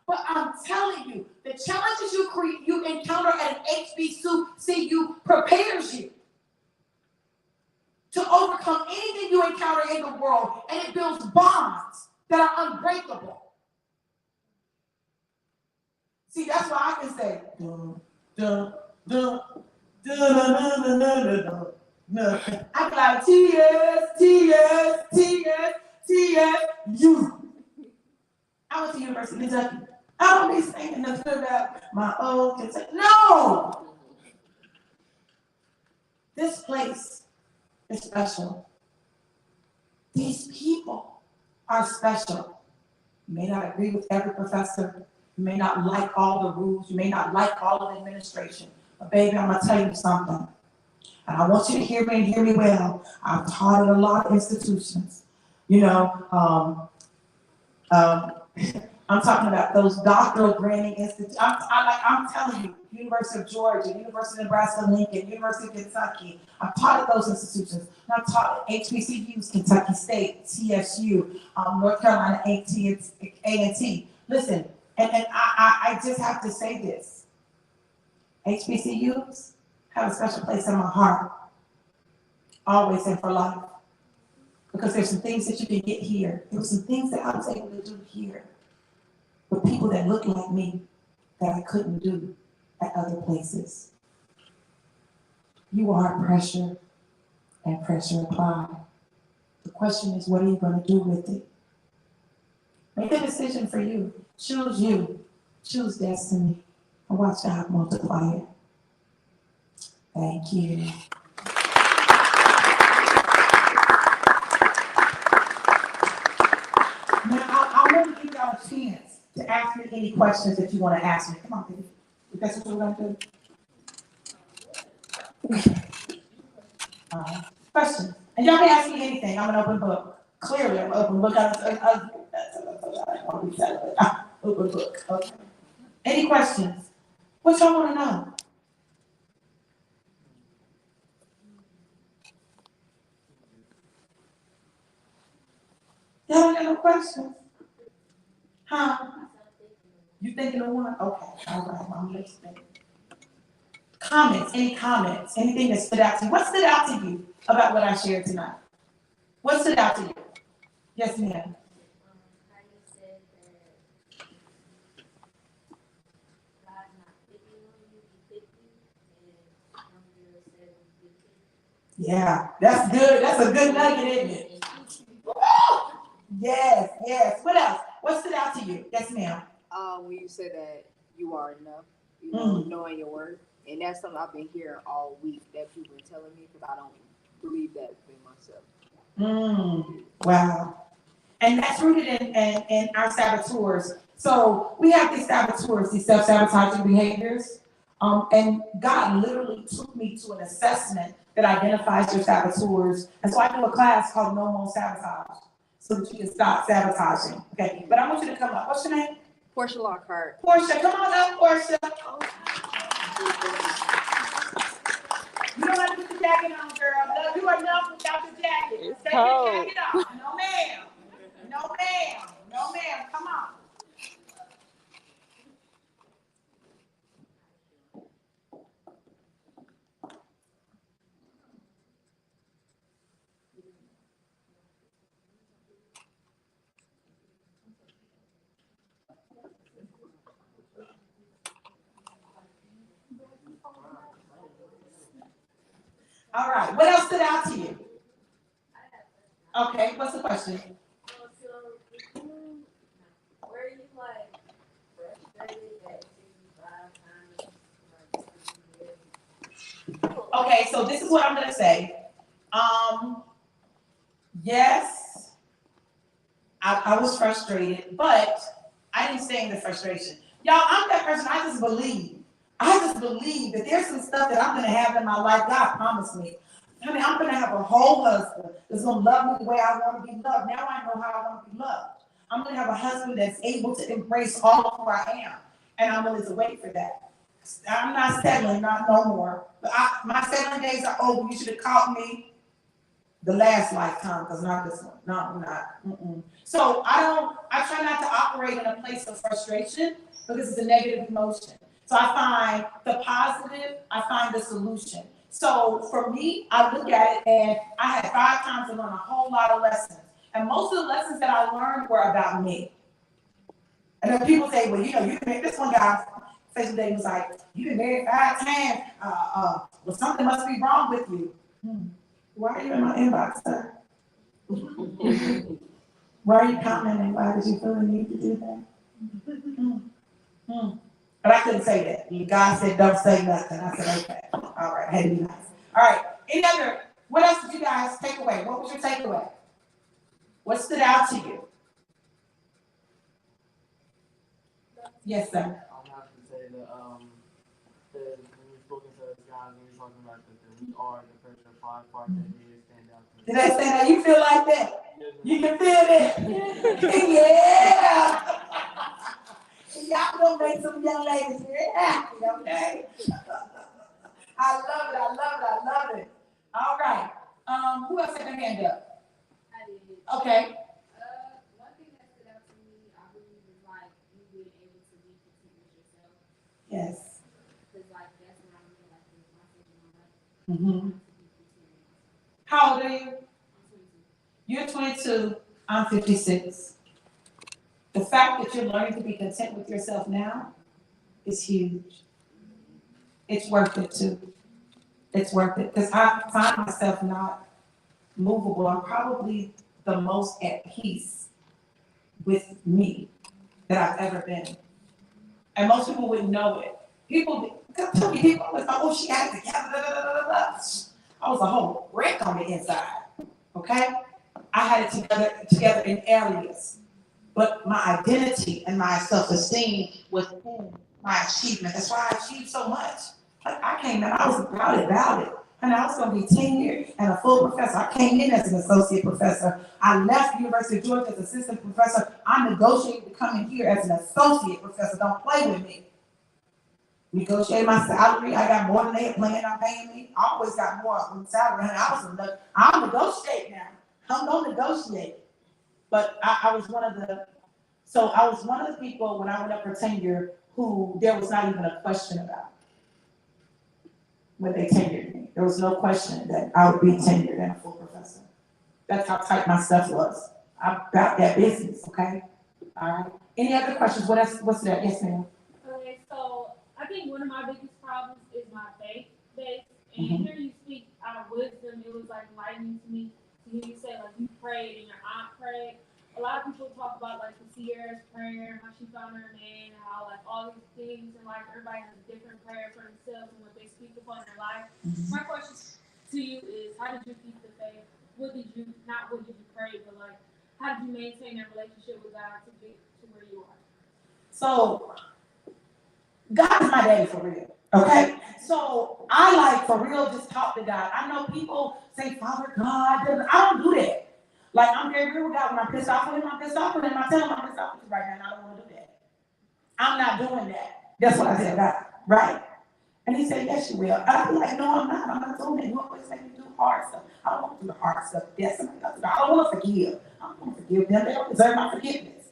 S4: But I'm telling you, the challenges you encounter at an HBCU prepares you to overcome anything you encounter in the world, and it builds bonds that are unbreakable. See, that's why I can say, dun, dun, dun, dun, dun, dun, dun, dun, dun, dun. No. I be like, you. I went to University of Kentucky. I don't be saying nothing about my old Kentucky. No! This place is special. These people are special. You may not agree with every professor. You may not like all the rules. You may not like all of the administration. But baby, I'm going to tell you something. And I want you to hear me and hear me well. I've taught at a lot of institutions. You know, um, I'm talking about those doctoral granting institutes. I'm telling you, University of Georgia, University of Nebraska, Lincoln, University of Kentucky. I've taught at those institutions. And I've taught at HBCUs, Kentucky State, TSU, North Carolina, A&T. Listen, and I just have to say this. HBCUs have a special place in my heart, always and for life. Because there's some things that you can get here. There were some things that I was able to do here with people that look like me that I couldn't do at other places. You are pressure and pressure applied. The question is, what are you going to do with it? Make a decision for you. Choose you. Choose destiny. And watch God multiply it. Thank you. Now, I want to give y'all a chance to ask me any questions that you want to ask me. Come on, baby. That's what we're going to do. Questions. And y'all can ask me anything. I'm an open book. Clearly, I'm an open book. Open book. Okay. Any questions? What y'all want to know? Y'all don't got no questions? Huh? You thinking of one? Okay. All right. I'm listening. Comments. Any comments? Anything that stood out to you? What stood out to you about what I shared tonight? What stood out to you? Yes, ma'am. Yeah, that's good. That's a good nugget, isn't it? Yes, yes. What else? What stood out to you? Yes, ma'am.
S6: When you said that you are enough, you know, knowing your worth, and that's something I've been hearing all week that people been telling me because I don't believe that within myself.
S4: Wow. And that's rooted in our saboteurs. So we have these saboteurs, these self-sabotaging behaviors. And God literally took me to an assessment that identifies your saboteurs. And so I do a class called No More Sabotage, so that you can stop sabotaging. Okay, but I want you to come up. What's your name?
S6: Portia Lockhart.
S4: Portia, come on up, Portia. You don't have to put the jacket on, girl. No, you are enough without the jacket.
S5: It's
S4: Take
S5: cold.
S4: your jacket off. No, ma'am. No, ma'am. No, ma'am. Come on. All right. What else stood out to you? Okay. What's the question?
S7: Where you like frustrated that
S4: Okay. So this is what I'm gonna say. Yes, I was frustrated, but I didn't stay in the frustration. Y'all, I'm that person. I just believe. I just believe that there's some stuff that I'm gonna have in my life. God promised me. I mean, I'm gonna have a whole husband that's gonna love me the way I want to be loved. Now I know how I want to be loved. I'm gonna have a husband that's able to embrace all of who I am, and I'm willing to wait for that. I'm not settling, not no more. But my settling days are over. You should have caught me the last lifetime, because not this one. No, I'm not. So I try not to operate in a place of frustration because it's a negative emotion. So I find the positive, I find the solution. So for me, I look at it and I had 5 times to learn a whole lot of lessons. And most of the lessons that I learned were about me. And then people say, well, you know, you can make this one guy, Facebook day was like, you've been married 5 times, well, something must be wrong with you. Why are you in my inbox, sir? Why are you commenting? Why did you feel the need to do that? But I couldn't say that. God said, don't say nothing. I said, okay. All right, I had to be nice. All right. Any other, what else did you guys take away? What was your takeaway? What stood out to you? Yes, sir.
S8: I'll have to say that when you spoken to us guys, and we talking about that we are the Personified part that did stand out to us.
S4: Did I say that? You feel like that? You can feel that? Yeah. Y'all gonna make some young ladies very happy, okay? I love it, I love it, I love it. All right. Who else had their hand up?
S7: I did.
S4: Okay.
S7: One thing that stood out to me, I believe, is like you being able to be content with yourself.
S4: Yes.
S7: Because like that's what I mean, like with my stage in my life.
S4: Mm-hmm.
S7: To be content with myself.
S4: How old are you?
S7: I'm 22.
S4: You're 22. I'm 56. The fact that you're learning to be content with yourself now is huge. It's worth it too. It's worth it because I find myself not movable. I'm probably the most at peace with me that I've ever been. And most people wouldn't know it. People always thought, oh, she had it together. Da, da, da, da, da. I was a whole wreck on the inside. Okay? I had it together in areas. But my identity and my self-esteem was my achievement. That's why I achieved so much. I came in, I was about it. And I was going to be tenured and a full professor. I came in as an associate professor. I left the University of Georgia as assistant professor. I negotiated to come in here as an associate professor. Don't play with me. Negotiated my salary. I got more than they had planned on paying me. I always got more on salary. And I'll negotiate now. I'm going to negotiate. But I was one of the people when I went up for tenure who there was not even a question about when they tenured me. There was no question that I would be tenured and a full professor. That's how tight my stuff was. I'm about that business, okay? All right. Any other questions? What's that? Yes, ma'am.
S2: Okay, so I think one of my biggest problems is my faith base. And here you speak out of wisdom. It was like enlightening to me to hear you say like you prayed and your aunt prayed. A lot of people talk about like the Sierra's prayer, how she found her man, how like all these things and like everybody has a different prayer for themselves and what they speak upon in their life. My question to you is, how did you keep the faith? What did you pray, but like how did you maintain that relationship with God to get to where you are?
S4: So God is my daddy for real. Okay? So I like for real just talk to God. I know people say, Father God, I don't do that. Like I'm very real with God. When I'm pissed off with him, I'm pissed off with him. I tell him I'm pissed off with you right now and I don't want to do that. I'm not doing that. That's what I tell God. Right? And he said, yes, you will. And I'll be like, no, I'm not doing that. You always make me do hard stuff. I don't want to do the hard stuff. Yes, I don't want to forgive. I don't want to forgive them. They don't deserve my forgiveness.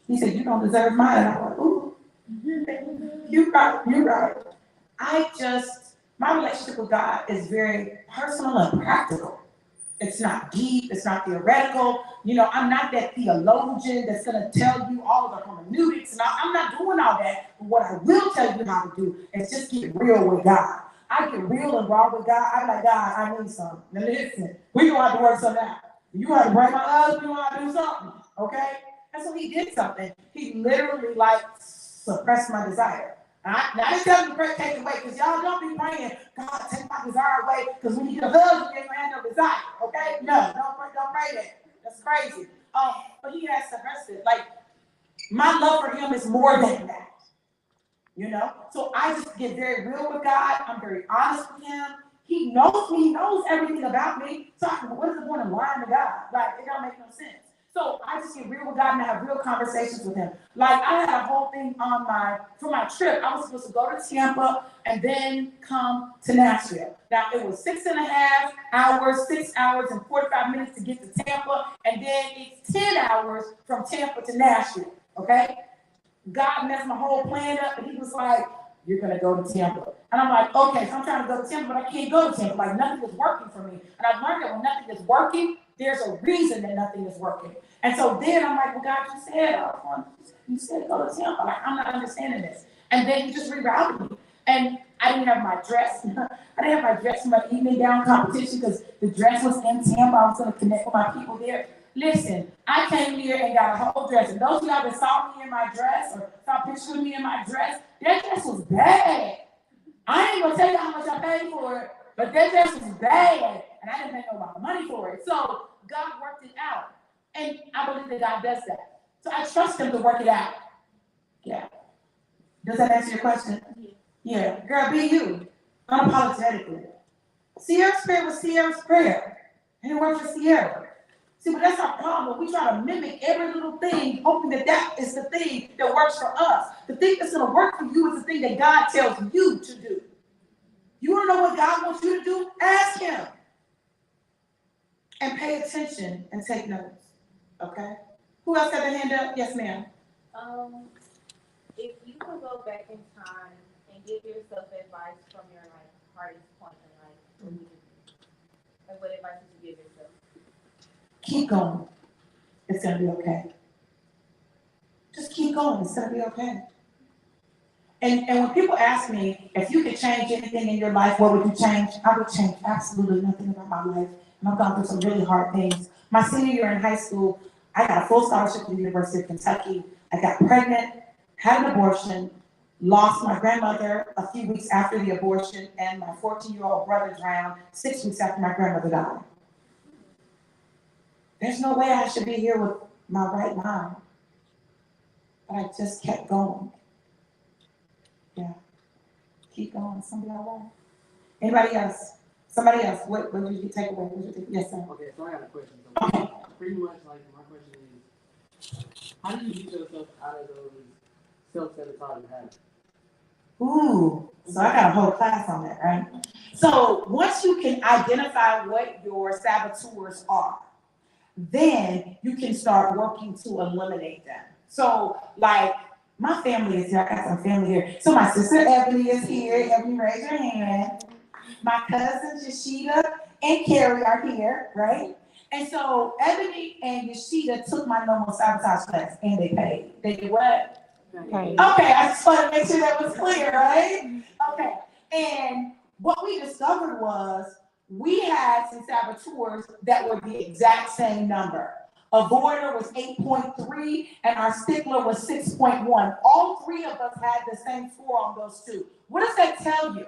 S4: He said, you don't deserve mine. And I'm like, ooh, you're right. My relationship with God is very personal and practical. It's not deep, it's not theoretical. You know, I'm not that theologian that's gonna tell you all of the hermeneutics, and I'm not doing all that. But what I will tell you how to do is just get real with God. I get real and raw with God. I'm like, God, I need something. Now listen, we gonna have to work something out. You have to break my husband, you want to do something, okay? And so he did something. He literally like suppressed my desire. Now this doesn't take away, because y'all don't be praying, God, take my desire away, because when you get a husband, you ain't gonna have no desire, okay? No, don't pray that. That's crazy. But he has suppressed it. Like, my love for him is more than that. You know? So I just get very real with God. I'm very honest with him. He knows me. He knows everything about me. So what is the point of lying to God? Like, it don't make no sense. So I just get real with God and I have real conversations with him. Like I had a whole thing for my trip. I was supposed to go to Tampa and then come to Nashville. Now it was 6.5 hours, 6 hours and 45 minutes to get to Tampa. And then it's 10 hours from Tampa to Nashville. Okay? God messed my whole plan up and he was like, you're going to go to Tampa. And I'm like, okay, so I'm trying to go to Tampa, but I can't go to Tampa. Like nothing is working for me. And I've learned that when nothing is working, there's a reason that nothing is working. And so then I'm like, well, God, you said go to Tampa. Like, I'm not understanding this. And then he just rerouted me. And I didn't have my dress. I didn't have my dress for my evening gown competition because the dress was in Tampa. I was going to connect with my people there. Listen, I came here and got a whole dress. And those of y'all that saw me in my dress or saw pictures of me in my dress, that dress was bad. I ain't going to tell you how much I paid for it, but that dress was bad. And I didn't pay no lot of money for it. So God worked it out. And I believe that God does that. So I trust him to work it out. Yeah. Does that answer your question?
S2: Yeah.
S4: Yeah, girl, be you, unapologetically. Sierra's prayer was Sierra's prayer, and it worked for Sierra. See, but that's our problem. We try to mimic every little thing, hoping that that is the thing that works for us. The thing that's going to work for you is the thing that God tells you to do. You want to know what God wants you to do? Ask Him. And pay attention and take notes. Okay? Who else got their hand up? Yes, ma'am.
S9: If you could go back in time and give yourself advice from your like hardest point in life, what would it be? Like what advice would you give yourself?
S4: Keep going. It's going to be okay. Just keep going. It's going to be okay. And when people ask me, if you could change anything in your life, what would you change? I would change absolutely nothing about my life. And I've gone through some really hard things. My senior year in high school, I got a full scholarship to the University of Kentucky. I got pregnant, had an abortion, lost my grandmother a few weeks after the abortion, and my 14-year-old brother drowned 6 weeks after my grandmother died. There's no way I should be here with my right mind. But I just kept going. Yeah. Keep going. It's gonna be all right. Anybody else? Somebody else? What did you take away? What did you take? Yes, sir.
S8: Okay, so I got a question.
S4: Okay.
S8: Pretty much, like, my question is, how do you get yourself out of those self-sabotaging habits?
S4: Ooh. So I got a whole class on that, right? So once you can identify what your saboteurs are, then you can start working to eliminate them. So, like, my family is here. I got some family here. So my sister Ebony is here. Ebony, raise your hand. My cousins Yashida and Carrie are here, right? And so Ebony and Yashida took my no more sabotage class, and they paid. They did what?
S5: Okay.
S4: Okay, I just wanted to make sure that was clear, right? Okay. And what we discovered was we had some saboteurs that were the exact same number. Avoider was 8.3 and our stickler was 6.1. All three of us had the same score on those two. What does that tell you?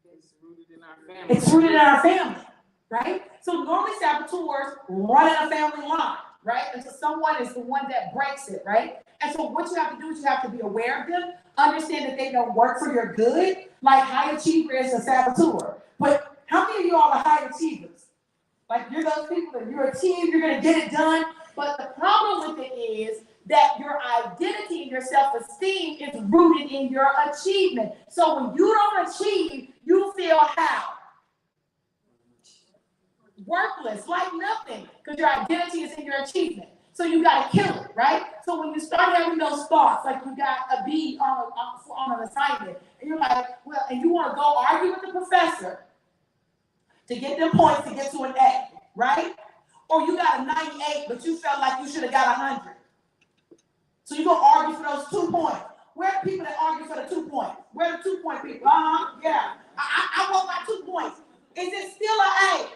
S8: It's rooted in our family.
S4: It's rooted in our family, right? So normally saboteurs run in a family line, right? Until someone is the one that breaks it, right? And so what you have to do is you have to be aware of them, understand that they don't work for your good. Like high achiever is a saboteur. But how many of you all are high achievers? Like you're those people that you're a team, you're gonna get it done. But the problem with it is that your identity and your self-esteem is rooted in your achievement. So when you don't achieve, you feel how? Worthless, like nothing, because your identity is in your achievement. So you got to kill it, right? So when you start having those thoughts, like you got a B on an assignment, and you're like, well, and you want to go argue with the professor to get them points to get to an A, right? Or you got a 98, but you felt like you should have got 100. So you're going to argue for those 2 points. Where are the people that argue for the 2 points? Where are the 2 point people? Yeah. I want my 2 points. Is it still an A?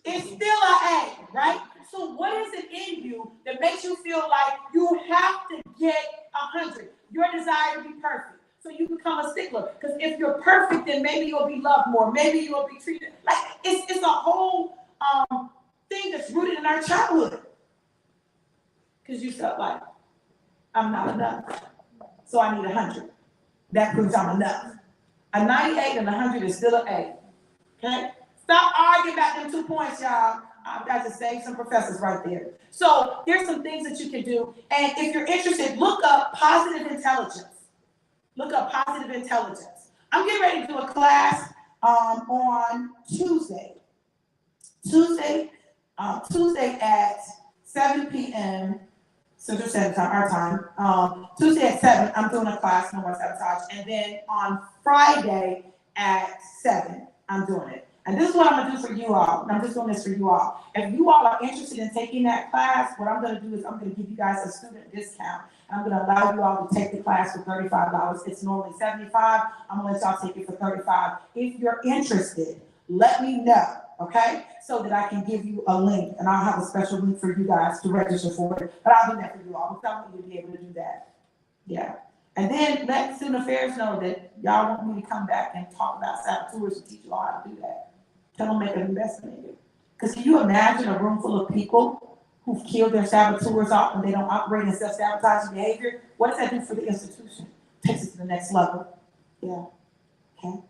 S4: It's still an A, right? So what is it in you that makes you feel like you have to get 100? Your desire to be perfect. So you become a stickler. Because if you're perfect, then maybe you'll be loved more. Maybe you'll be treated. Like, it's a whole thing that's rooted in our childhood. Because you felt like, I'm not enough. So I need 100. That proves I'm enough. A 98 and 100 is still an A. Okay? Stop arguing about them 2 points, y'all. I've got to save some professors right there. So here's some things that you can do. And if you're interested, look up positive intelligence. Look up positive intelligence. I'm getting ready to do a class on Tuesday. Tuesday at 7 p.m. Central Standard Time, our time. Tuesday at 7, I'm doing a class, No More Sabotage. And then on Friday at 7, I'm doing it. And this is what I'm going to do for you all. And I'm just doing this for you all. If you all are interested in taking that class, what I'm going to do is I'm going to give you guys a student discount. And I'm going to allow you all to take the class for $35. It's normally $75. I'm going to let y'all take it for $35. If you're interested, let me know, okay? So that I can give you a link. And I'll have a special link for you guys to register for it. But I'll do that for you all. I'm telling you to be able to do that. Yeah. And then let student affairs know that y'all want me to come back and talk about saboteurs and teach you all how to do that. Tell them make an investment in you. Because can you imagine a room full of people who've killed their saboteurs off and they don't operate in self-sabotaging behavior? What does that do for the institution? takes it to the next level. Yeah. Okay.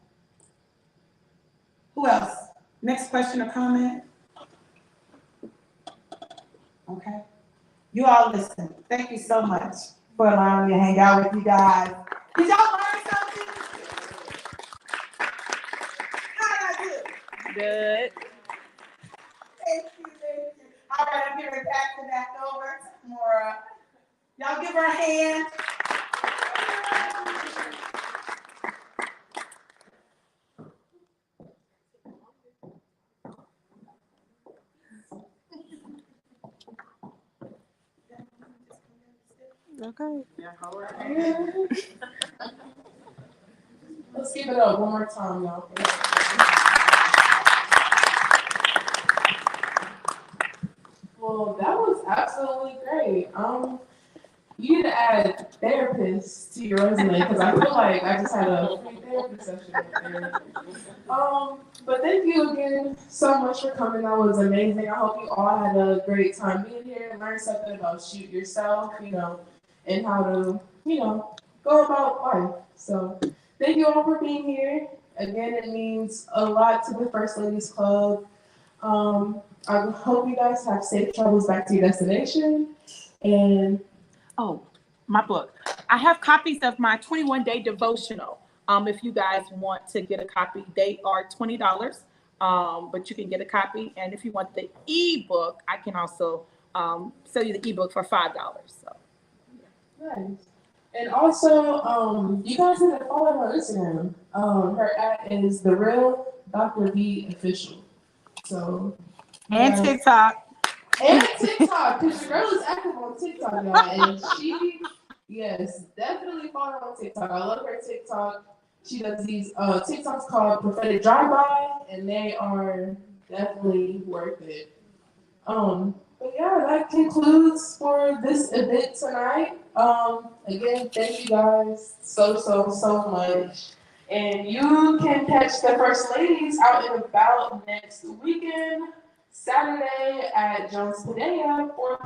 S4: Who else? Next question or comment? Okay. You all listen. Thank you so much for allowing me to hang out with you guys. Did y'all learn something? How did I do?
S5: Good.
S4: Thank you, thank you. All right, I'm giving it back over to Maura. Y'all give her a hand.
S5: Okay.
S3: Let's give it up one more time, y'all. Well, that was absolutely great. You need to add therapists to your resume because I feel like I just had a free therapy session right there. But thank you again so much for coming. That was amazing. I hope you all had a great time being here and learned something about shoot yourself, and how to, go about life. So thank you all for being here. Again, it means a lot to the First Ladies Club. I hope you guys have safe travels back to your destination. And
S4: Oh, my book. I have copies of my 21-day devotional. If you guys want to get a copy, they are $20. But you can get a copy. And if you want the ebook, I can also sell you the ebook for $5. So
S3: nice. And also, you guys need to follow her on Instagram. Her at is the real Dr. V official. So
S4: and
S3: yeah.
S4: TikTok.
S3: And TikTok, because the girl is active on TikTok, y'all. And yes, definitely follow her on TikTok. I love her TikTok. She does these TikToks called Prophetic Drive-By, and they are definitely worth it. But yeah, that concludes for this event tonight. Again, thank you guys so much. And you can catch the First Ladies out and about next weekend, Saturday at Jones Padea, 4